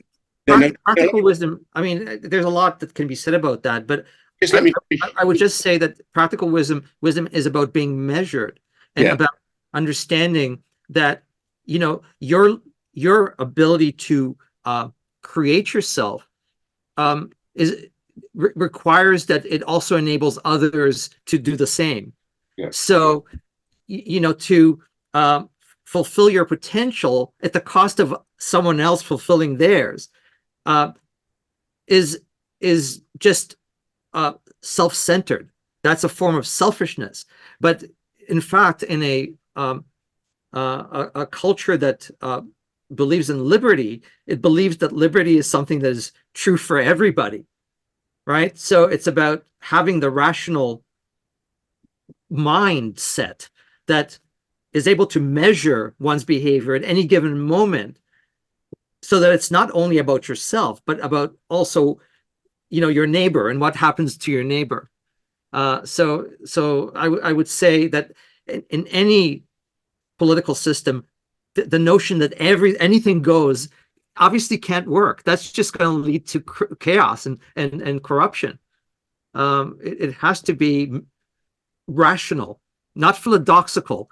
B: practical wisdom, I mean, there's a lot that can be said about that, but
F: just let me
B: I would just say that practical wisdom is about being measured and about understanding that, your ability to create yourself requires that it also enables others to do the same. So, to fulfill your potential at the cost of someone else fulfilling theirs is just self-centered. That's a form of selfishness. But in fact, in a culture that believes in liberty, it believes that liberty is something that is true for everybody, right? So it's about having the rational mindset that is able to measure one's behavior at any given moment, so that it's not only about yourself, but about also, your neighbor and what happens to your neighbor. So I would say that in any political system, the notion that anything goes obviously can't work. That's just going to lead to chaos and corruption. It has to be rational, not philosophical.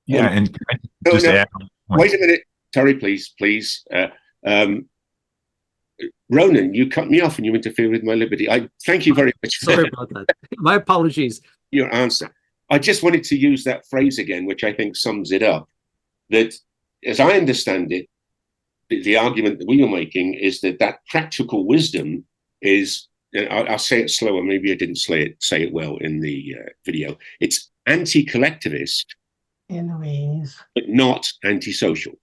D: Yeah, and just add.
F: Wait a minute, Terry, please. Ronan, you cut me off and you interfere with my liberty. I thank you very much.
B: Sorry about that. My apologies.
F: Your answer. I just wanted to use that phrase again, which I think sums it up. That, as I understand it, the argument that we were making is that practical wisdom is, and I'll say it slower, maybe I didn't say it well in the video. It's anti-collectivist, but not antisocial.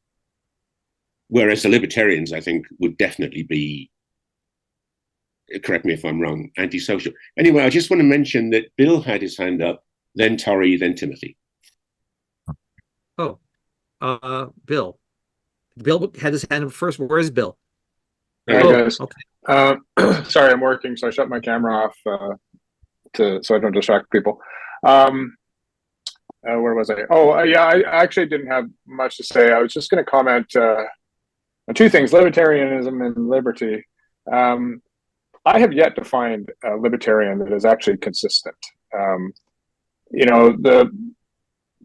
F: Whereas the libertarians, I think, would definitely be, correct me if I'm wrong, antisocial. Anyway, I just want to mention that Bill had his hand up, then Tori, then Timothy.
B: Oh, Bill. Bill had his hand up first. Where is Bill?
G: Hi, guys.
B: Okay.
G: Sorry, I'm working, so I shut my camera off so I don't distract people. Where was I? I actually didn't have much to say. I was just going to comment on two things: libertarianism and liberty. I have yet to find a libertarian that is actually consistent. The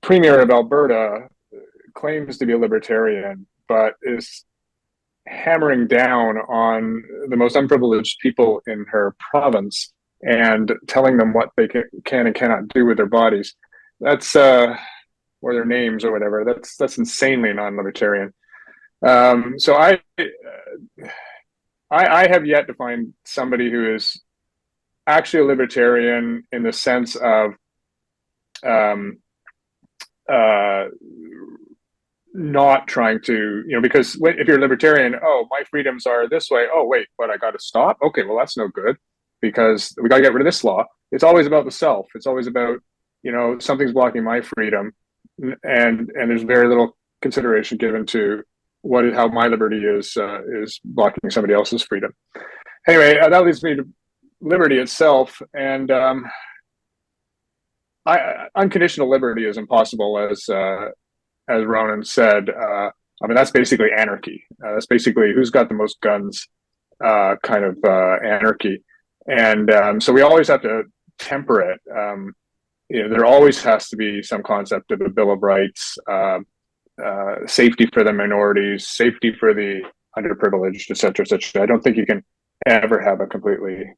G: Premier of Alberta claims to be a libertarian, but is hammering down on the most unprivileged people in her province and telling them what they can and cannot do with their bodies. That's or their names or whatever. That's insanely non-libertarian. So I have yet to find somebody who is actually a libertarian in the sense of not trying to, because if you're a libertarian, my freedoms are this way. Oh, wait, but I got to stop. Okay, well, that's no good because we got to get rid of this law. It's always about the self. It's always about, something's blocking my freedom, and there's very little consideration given to how my liberty is blocking somebody else's freedom. Anyway, that leads me to liberty itself, and unconditional liberty is impossible, as Ronan said. I mean, that's basically anarchy. That's basically who's got the most guns, kind of anarchy. And so we always have to temper it. There always has to be some concept of the Bill of Rights, safety for the minorities, safety for the underprivileged, et cetera, et cetera. I don't think you can ever have a completely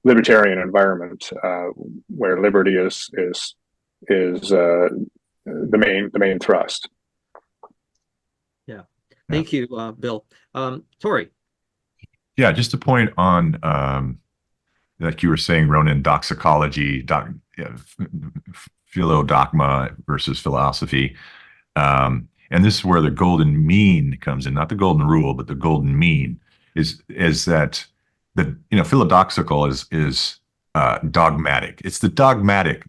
G: libertarian environment where liberty is the main thrust.
B: Yeah. Thank you, Bill. Tori.
D: Yeah, just a point on like you were saying, Ronan, doxicology, philodogma versus philosophy. And this is where the golden mean comes in, not the golden rule, but the golden mean is that philodoxical is dogmatic. It's the dogmatic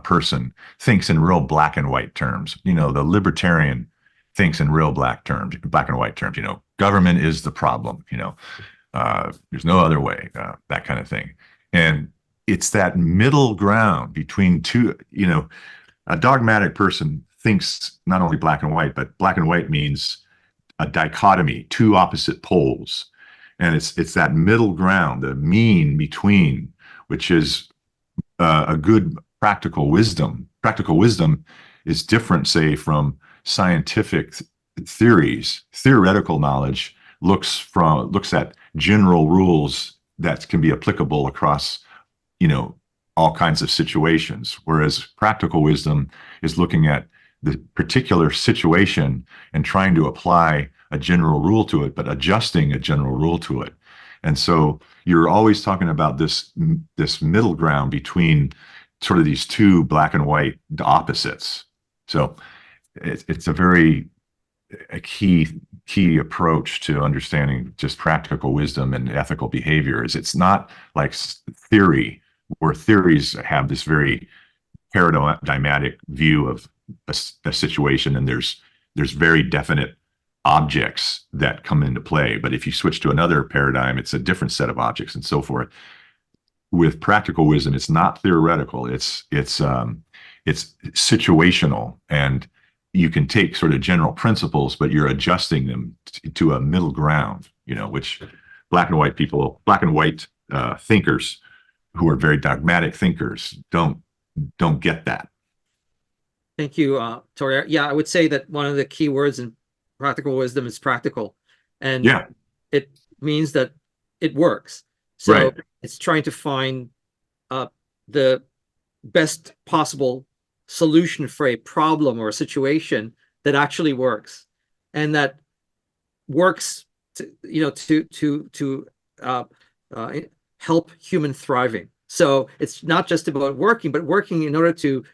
D: person thinks in real black and white terms. The libertarian thinks in real black and white terms. Government is the problem. There's no other way, that kind of thing. And it's that middle ground between two, a dogmatic person thinks not only black and white, but black and white means a dichotomy, two opposite poles. And it's that middle ground, the mean between, which is a good practical wisdom. Practical wisdom is different, say, from scientific theories. Theoretical knowledge looks at general rules that can be applicable across, all kinds of situations. Whereas practical wisdom is looking at the particular situation and trying to apply a general rule to it, but adjusting a general rule to it. And so you're always talking about this middle ground between sort of these two black and white opposites. So it's a key approach to understanding just practical wisdom and ethical behavior. It's not like theory, where theories have this very paradigmatic view of a situation, and there's very definite objects that come into play. But if you switch to another paradigm, it's a different set of objects and so forth. With practical wisdom, it's not theoretical. It's situational, and you can take sort of general principles, but you're adjusting them to a middle ground, which black and white thinkers who are very dogmatic thinkers don't get that.
B: Thank you, Tori. Yeah, I would say that one of the key words in practical wisdom is practical. And
D: yeah,
B: it means that it works. So
D: right.
B: It's trying to find the best possible solution for a problem or a situation that actually works, and that works to help human thriving. So it's not just about working, but working in order to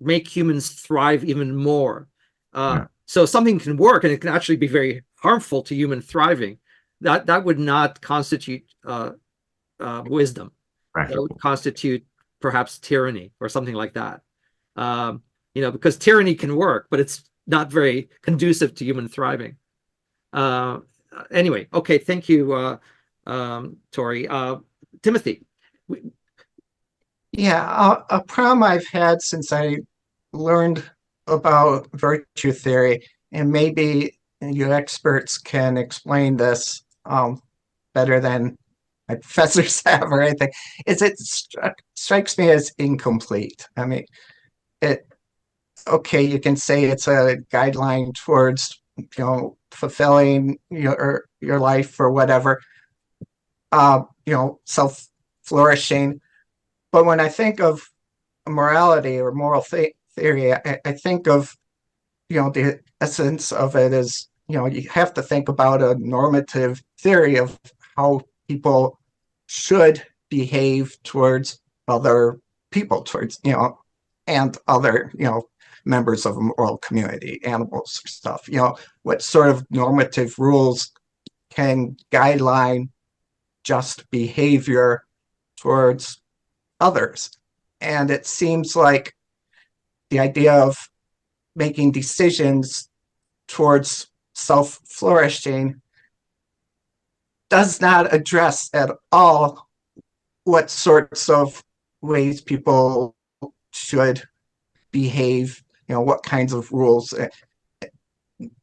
B: make humans thrive even more. So something can work and it can actually be very harmful to human thriving. That would not constitute wisdom. That would constitute perhaps tyranny or something like that. Because tyranny can work, but it's not very conducive to human thriving. Anyway, okay, thank you, Tori. Timothy.
H: Yeah, a problem I've had since I learned about virtue theory, and maybe you experts can explain this better than my professors have or anything, is it strikes me as incomplete. I mean, okay, you can say it's a guideline towards fulfilling your life or whatever, self-flourishing. But when I think of morality or moral theory, I think of, the essence of it is, you have to think about a normative theory of how people should behave towards other people, towards, and other, members of a moral community, animals or stuff, what sort of normative rules can guideline just behavior towards others. And it seems like the idea of making decisions towards self-flourishing does not address at all what sorts of ways people should behave, what kinds of rules,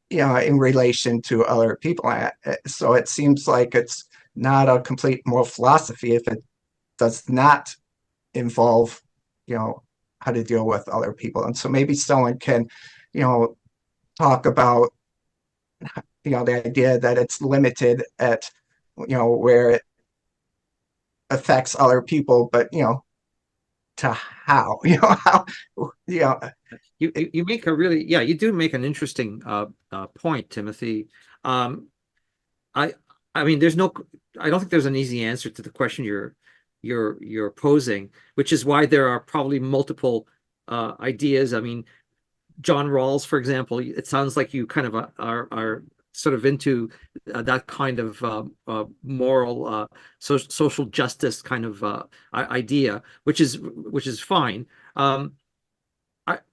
H: in relation to other people. So it seems like it's not a complete moral philosophy if it does not involve, how to deal with other people. And so maybe someone can, talk about, the idea that it's limited at, where it affects other people, but, to how, how,
B: You make a really, you do make an interesting point, Timothy. I mean, I don't think there's an easy answer to the question you're posing, which is why there are probably multiple ideas. I mean, John Rawls, for example, it sounds like you kind of are sort of into that kind of moral, social justice kind of idea, which is fine.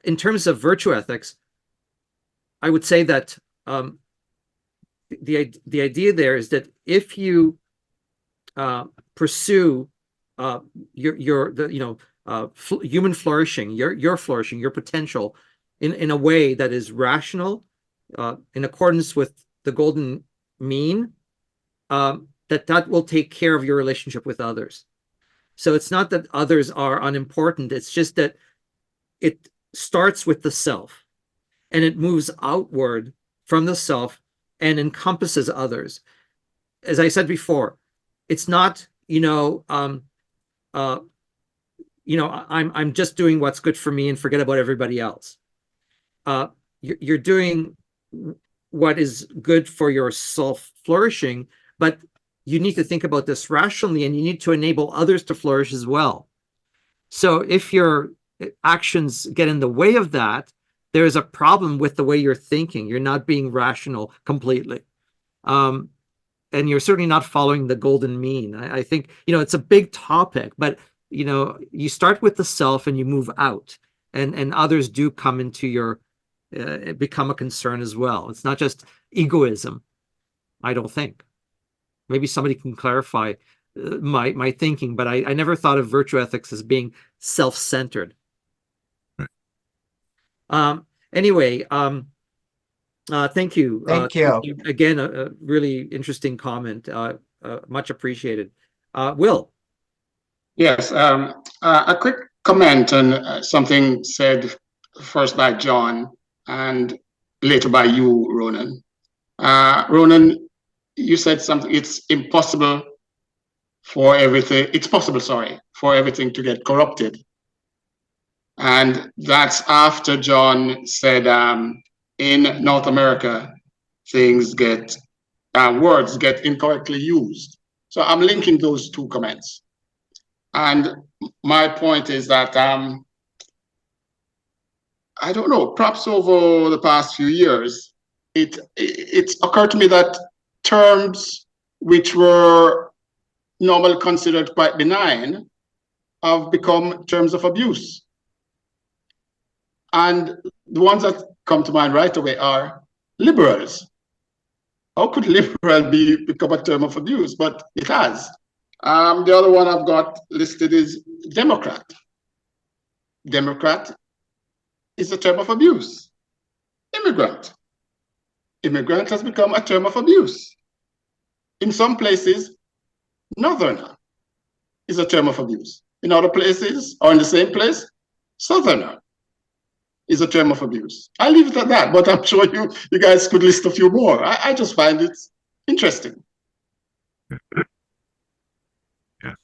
B: In terms of virtue ethics, I would say that the idea there is that if you pursue human flourishing, your flourishing, your potential in a way that is rational, in accordance with the golden mean, that will take care of your relationship with others. So it's not that others are unimportant. It's just that it starts with the self and it moves outward from the self and encompasses others. As I said before, it's not, I'm just doing what's good for me and forget about everybody else. You're doing what is good for your self flourishing, but you need to think about this rationally and you need to enable others to flourish as well. So if your actions get in the way of that, there is a problem with the way you're thinking. You're not being rational completely. And you're certainly not following the golden mean. I think, it's a big topic, but, you start with the self and you move out, and others do come into your, become a concern as well. It's not just egoism, I don't think. Maybe somebody can clarify my thinking, but I never thought of virtue ethics as being self-centered. Anyway, thank you.
H: Thank you.
B: Again, a really interesting comment. Much appreciated. Will.
J: Yes, a quick comment on something said first by John and later by you, Ronan. Ronan, you said something, it's possible, for everything to get corrupted. And that's after John said, in North America, words get incorrectly used. So I'm linking those two comments. And my point is that, I don't know, perhaps over the past few years, it's occurred to me that terms which were normally considered quite benign have become terms of abuse. And the ones that come to mind right away are liberals. How could liberal become a term of abuse? But it has. The other one I've got listed is Democrat. Democrat is a term of abuse. Immigrant. Immigrant has become a term of abuse. In some places, Northerner is a term of abuse. In other places, or in the same place, Southerner is a term of abuse. I leave it at that, but I'm sure you guys could list a few more. I just find it interesting.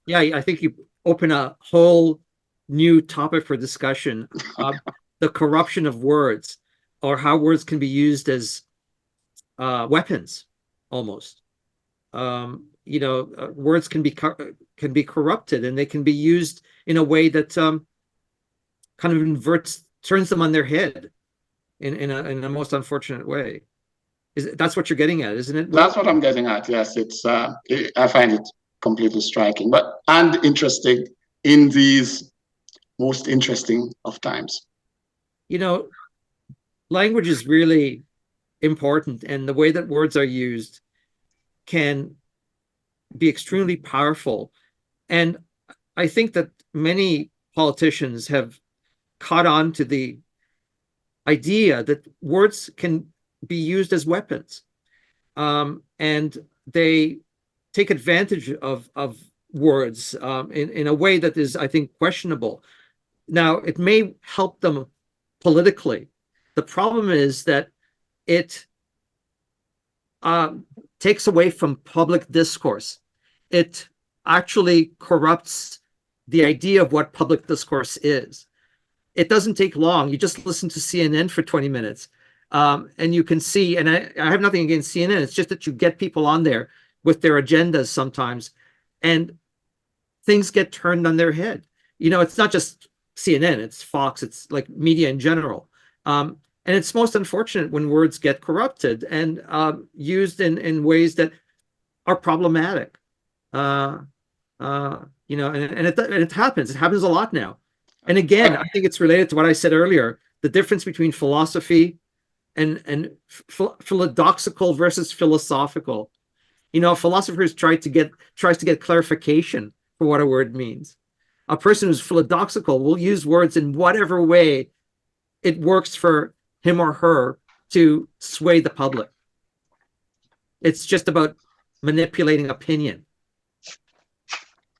B: Yeah, I think you open a whole new topic for discussion. The corruption of words, or how words can be used as weapons, almost. Words can be corrupted, and they can be used in a way that kind of turns them on their head in a most unfortunate way. That's what you're getting at, isn't it?
J: That's what I'm getting at. Yes, I find it completely striking, and interesting in these most interesting of times.
B: Language is really important, and the way that words are used can be extremely powerful. And I think that many politicians have caught on to the idea that words can be used as weapons, and they take advantage of words in a way that is, I think, questionable. Now, it may help them politically. The problem is that it takes away from public discourse. It actually corrupts the idea of what public discourse is. It doesn't take long. You just listen to CNN for 20 minutes, and you can see, and I have nothing against CNN, it's just that you get people on there with their agendas sometimes, and things get turned on their head. You know, it's not just CNN, it's Fox, it's like media in general. And it's most unfortunate when words get corrupted and used in ways that are problematic. You know, and it happens. It happens a lot now. And again, I think it's related to what I said earlier, the difference between philosophy and philodoxical versus philosophical. You know, philosophers tries to get clarification for what a word means. A person who's philodoxical will use words in whatever way it works for him or her to sway the public. It's just about manipulating opinion.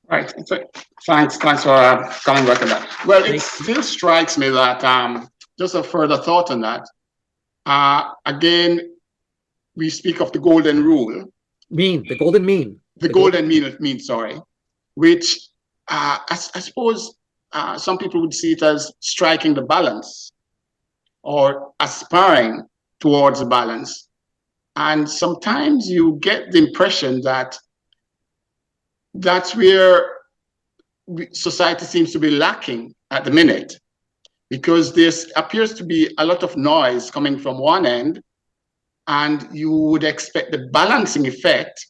J: Right. Thanks for coming back on that. Well, it still strikes me that just a further thought on that. Again, we speak of the golden rule.
B: The golden mean.
J: The golden mean, sorry, which I suppose some people would see it as striking the balance or aspiring towards a balance. And sometimes you get the impression that that's where society seems to be lacking at the minute, because there appears to be a lot of noise coming from one end, and you would expect the balancing effect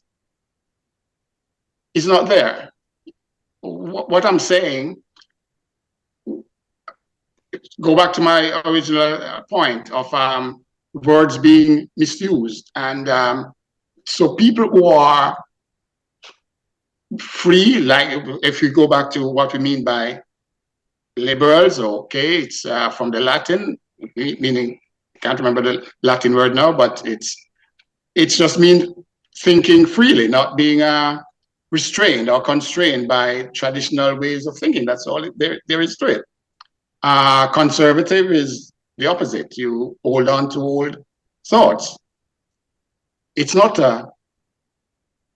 J: is not there. What I'm saying, go back to my original point of words being misused. And so people who are free, like if we go back to what we mean by liberals, okay, it's from the Latin, meaning, I can't remember the Latin word now, but it's just mean thinking freely, not being restrained or constrained by traditional ways of thinking. That's all there is to it. Conservative is the opposite. You hold on to old thoughts. It's not a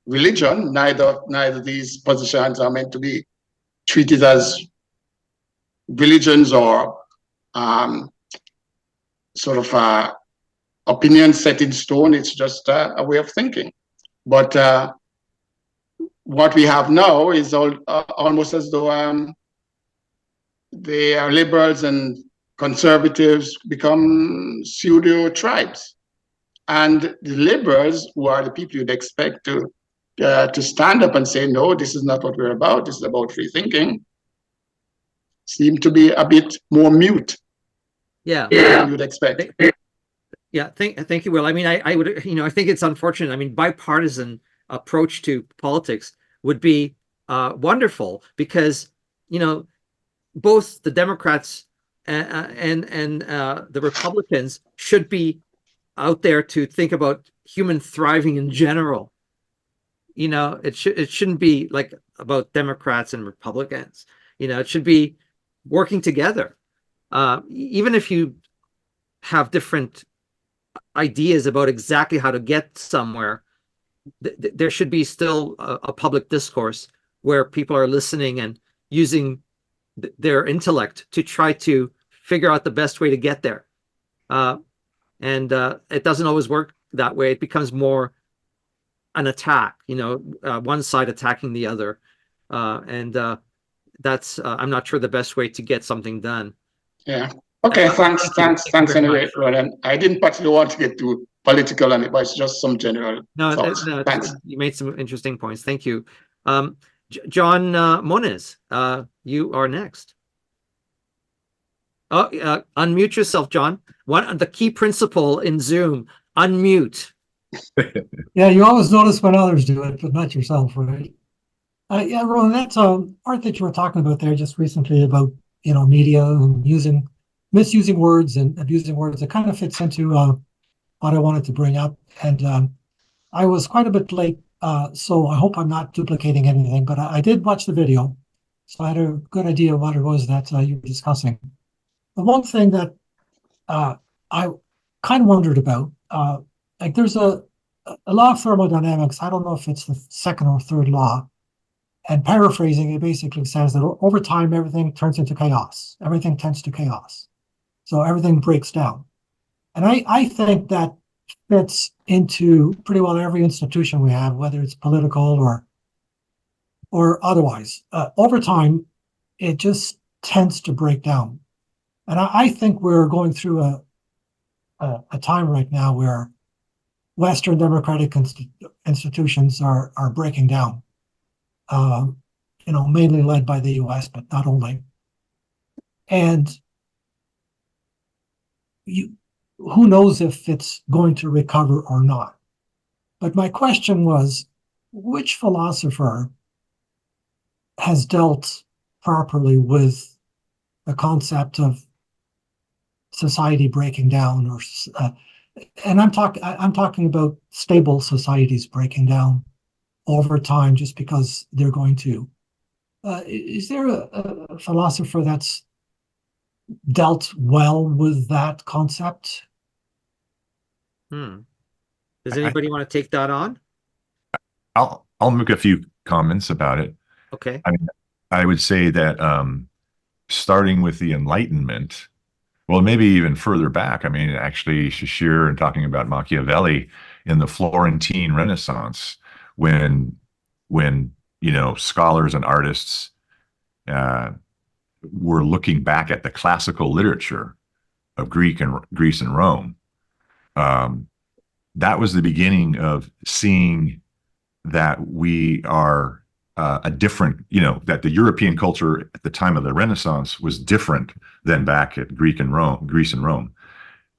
J: religion. Neither these positions are meant to be treated as religions or sort of opinion set in stone. It's just a way of thinking. But what we have now is almost as though they are liberals and conservatives become pseudo tribes, and the liberals, who are the people you'd expect to stand up and say, no, this is not what we're about, this is about free thinking, seem to be a bit more mute.
B: Yeah,
J: than you'd expect.
B: Yeah, thank you, Will. I mean, I would, you know, I think it's unfortunate. I mean, bipartisan approach to politics would be wonderful, because, you know, both the Democrats and the Republicans should be out there to think about human thriving in general. You know, it shouldn't be like about Democrats and Republicans. You know, it should be working together. Even if you have different ideas about exactly how to get somewhere, there should be still a public discourse where people are listening and using their intellect to try to figure out the best way to get there. And it doesn't always work that way. It becomes more an attack, you know, one side attacking the other. And that's, I'm not sure, the best way to get something done.
J: Yeah. Okay, thanks anyway, Roland. I didn't particularly want to get too political on it, but it's just some general thoughts. Thanks.
B: You made some interesting points. Thank you. John Moniz, you are next. Oh, unmute yourself, John. The key principle in Zoom, unmute.
K: Yeah, you always notice when others do it, but not yourself, right? Yeah, Roland, that's part that you were talking about there just recently about, media and misusing words and abusing words. It kind of fits into what I wanted to bring up. And I was quite a bit late, so I hope I'm not duplicating anything, but I did watch the video, so I had a good idea of what it was that you were discussing. The one thing that I kind of wondered about, like there's a law of thermodynamics. I don't know if it's the second or third law. And paraphrasing, it basically says that over time, everything turns into chaos. Everything tends to chaos. So everything breaks down. And I think that fits into pretty well every institution we have, whether it's political or otherwise. Over time, it just tends to break down. And I think we're going through a time right now where Western democratic institutions are breaking down. Mainly led by the U.S., but not only. And who knows if it's going to recover or not. But my question was, which philosopher has dealt properly with the concept of society breaking down, and I'm talking about stable societies breaking down over time just because they're going to. Is there a philosopher that's dealt well with that concept?
B: Does anybody want to take that on?
D: I'll make a few comments about it.
B: Okay.
D: I would say that starting with the Enlightenment, well, maybe even further back. Actually, Shishir and talking about Machiavelli in the Florentine Renaissance, when scholars and artists were looking back at the classical literature of Greece and Rome. That was the beginning of seeing that we are a different, that the European culture at the time of the Renaissance was different than back at Greece and Rome.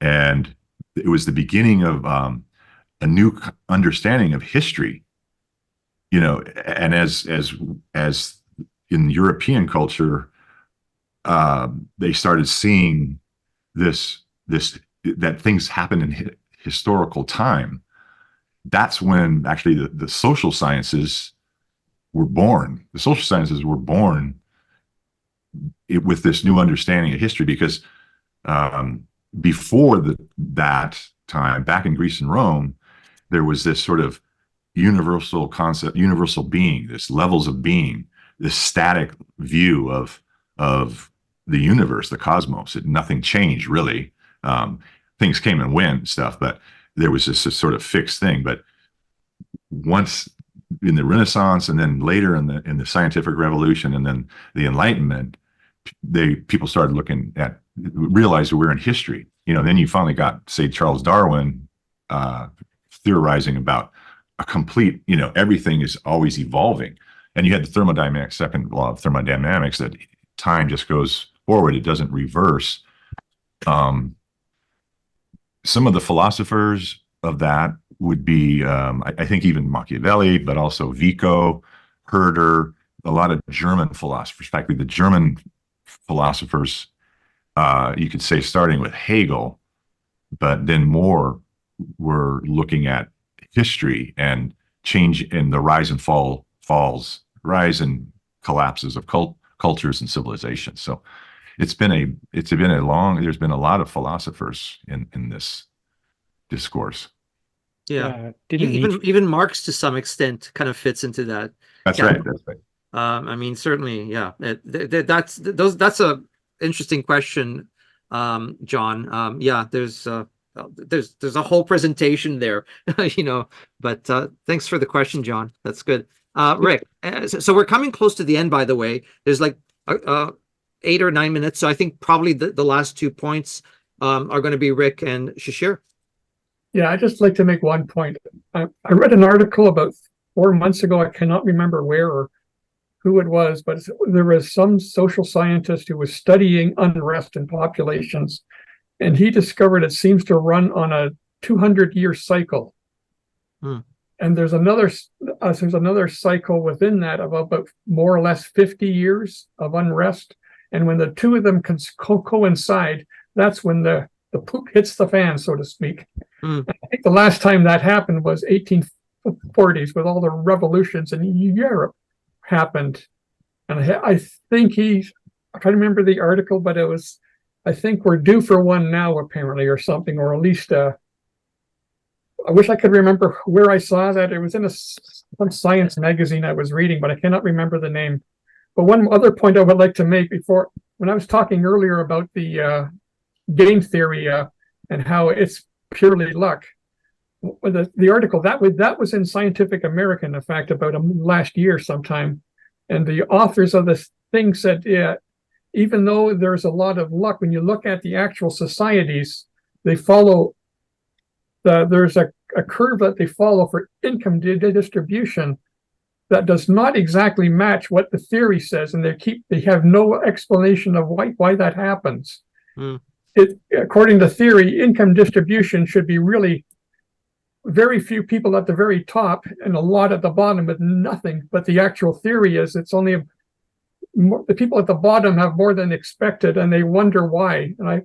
D: And it was the beginning of a new understanding of history. And as in European culture, they started seeing this that things happen in historical time. That's when actually the social sciences were born. The social sciences were born with this new understanding of history, because before that time, back in Greece and Rome, there was this sort of universal concept, universal being, this levels of being, this static view of the universe, the cosmos. Nothing changed really. Things came and went and stuff, but there was this sort of fixed thing. But once in the Renaissance, and then later in the scientific revolution, and then the Enlightenment, people started realized we're in history. Then you finally got, say, Charles Darwin theorizing about a complete, everything is always evolving. And you had the second law of thermodynamics, that time just goes forward, it doesn't reverse. Some of the philosophers of that would be, I think, even Machiavelli, but also Vico, Herder, a lot of German philosophers. In fact, the German philosophers, you could say, starting with Hegel, but then more were looking at history and change in the rise and rise and collapses of cultures and civilizations. So there's been a lot of philosophers in this discourse.
B: Yeah, even Marx to some extent kind of fits into that.
D: That's right.
B: Certainly, yeah. That's a interesting question, John. There's a whole presentation there, But thanks for the question, John. That's good. Rick, so we're coming close to the end, by the way. There's like 8 or 9 minutes, so I think probably the last 2 points are going to be Rick and Shishir.
E: Yeah, I'd just like to make one point. I read an article about 4 months ago. I cannot remember where or who it was, but there was some social scientist who was studying unrest in populations, and he discovered it seems to run on a 200-year cycle. and there's another cycle within that of about more or less 50 years of unrest. And when the two of them coincide, that's when the poop hits the fan, so to speak. I think the last time that happened was 1840s, with all the revolutions in Europe happened. And I think I can't remember the article, but it was, I think we're due for one now, apparently, or something, or at least I wish I could remember where I saw that. It was in some science magazine I was reading, but I cannot remember the name. But one other point I would like to make before, when I was talking earlier about the game theory and how it's purely luck, the article that was in Scientific American, in fact, about last year sometime, and the authors of this thing said, yeah, even though there's a lot of luck, when you look at the actual societies, they follow there's a curve that they follow for income distribution that does not exactly match what the theory says, and they have no explanation of why that happens. According to theory, income distribution should be really very few people at the very top and a lot at the bottom with nothing. But the actual theory is it's only the people at the bottom have more than expected, and they wonder why. And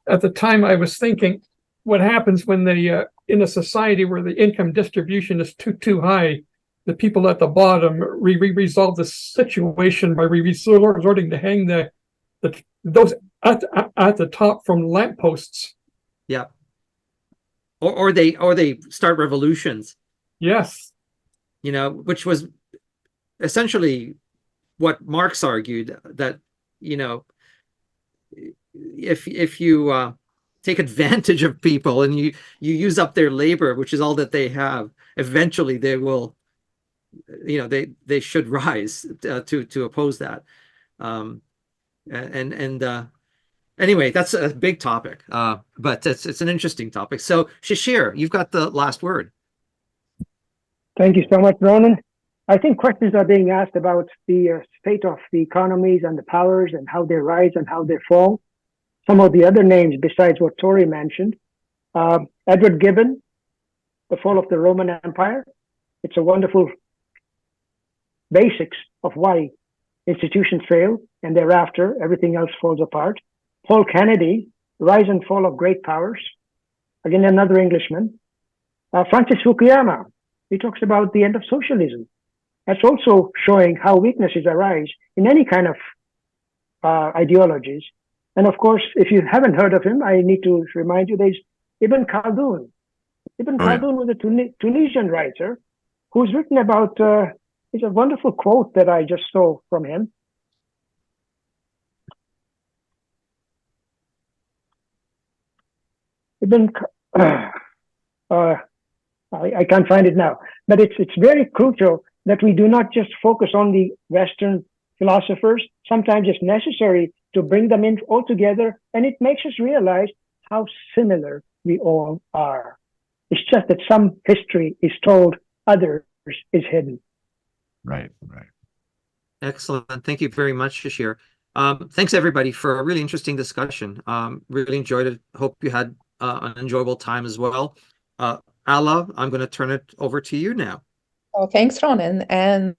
E: at the time I was thinking, what happens when in a society where the income distribution is too high, the people at the bottom resolve the situation by resorting to hang those at the top from lampposts.
B: Yeah. Or they start revolutions.
E: Yes.
B: Which was essentially what Marx argued, that if you take advantage of people and you use up their labor, which is all that they have, eventually they will, they should rise to oppose that. Anyway, that's a big topic, but it's an interesting topic. So Shishir, you've got the last word.
I: Thank you so much, Ronan. I think questions are being asked about the state of the economies and the powers and how they rise and how they fall. Some of the other names besides what Tori mentioned, Edward Gibbon, The Fall of the Roman Empire. It's a wonderful basics of why institutions fail and thereafter everything else falls apart. Paul Kennedy, Rise and Fall of Great Powers. Again, another Englishman. Francis Fukuyama, he talks about the end of socialism. That's also showing how weaknesses arise in any kind of ideologies. And of course, if you haven't heard of him, I need to remind you, there's Ibn Khaldun. Ibn Khaldun was a Tunisian writer who's written about, it's a wonderful quote that I just saw from him. I can't find it now, but it's very crucial that we do not just focus on the Western philosophers. Sometimes it's necessary to bring them in all together, and it makes us realize how similar we all are. It's just that some history is told, others is hidden.
D: Right.
B: Excellent. Thank you very much, Shishir. Thanks everybody for a really interesting discussion. Really enjoyed it. Hope you had an enjoyable time as well. Alla, I'm going to turn it over to you now.
A: Oh, thanks, Ronan, and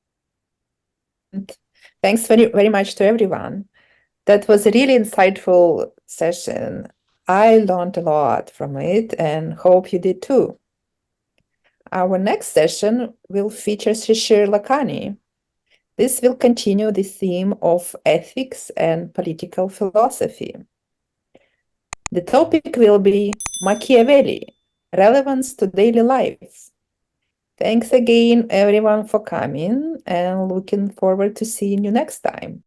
A: thanks very, very much to everyone. That was a really insightful session. I learned a lot from it and hope you did too. Our next session will feature Shishir Lakhani. This will continue the theme of ethics and political philosophy. The topic will be Machiavelli, relevance to daily life. Thanks again, everyone, for coming, and looking forward to seeing you next time.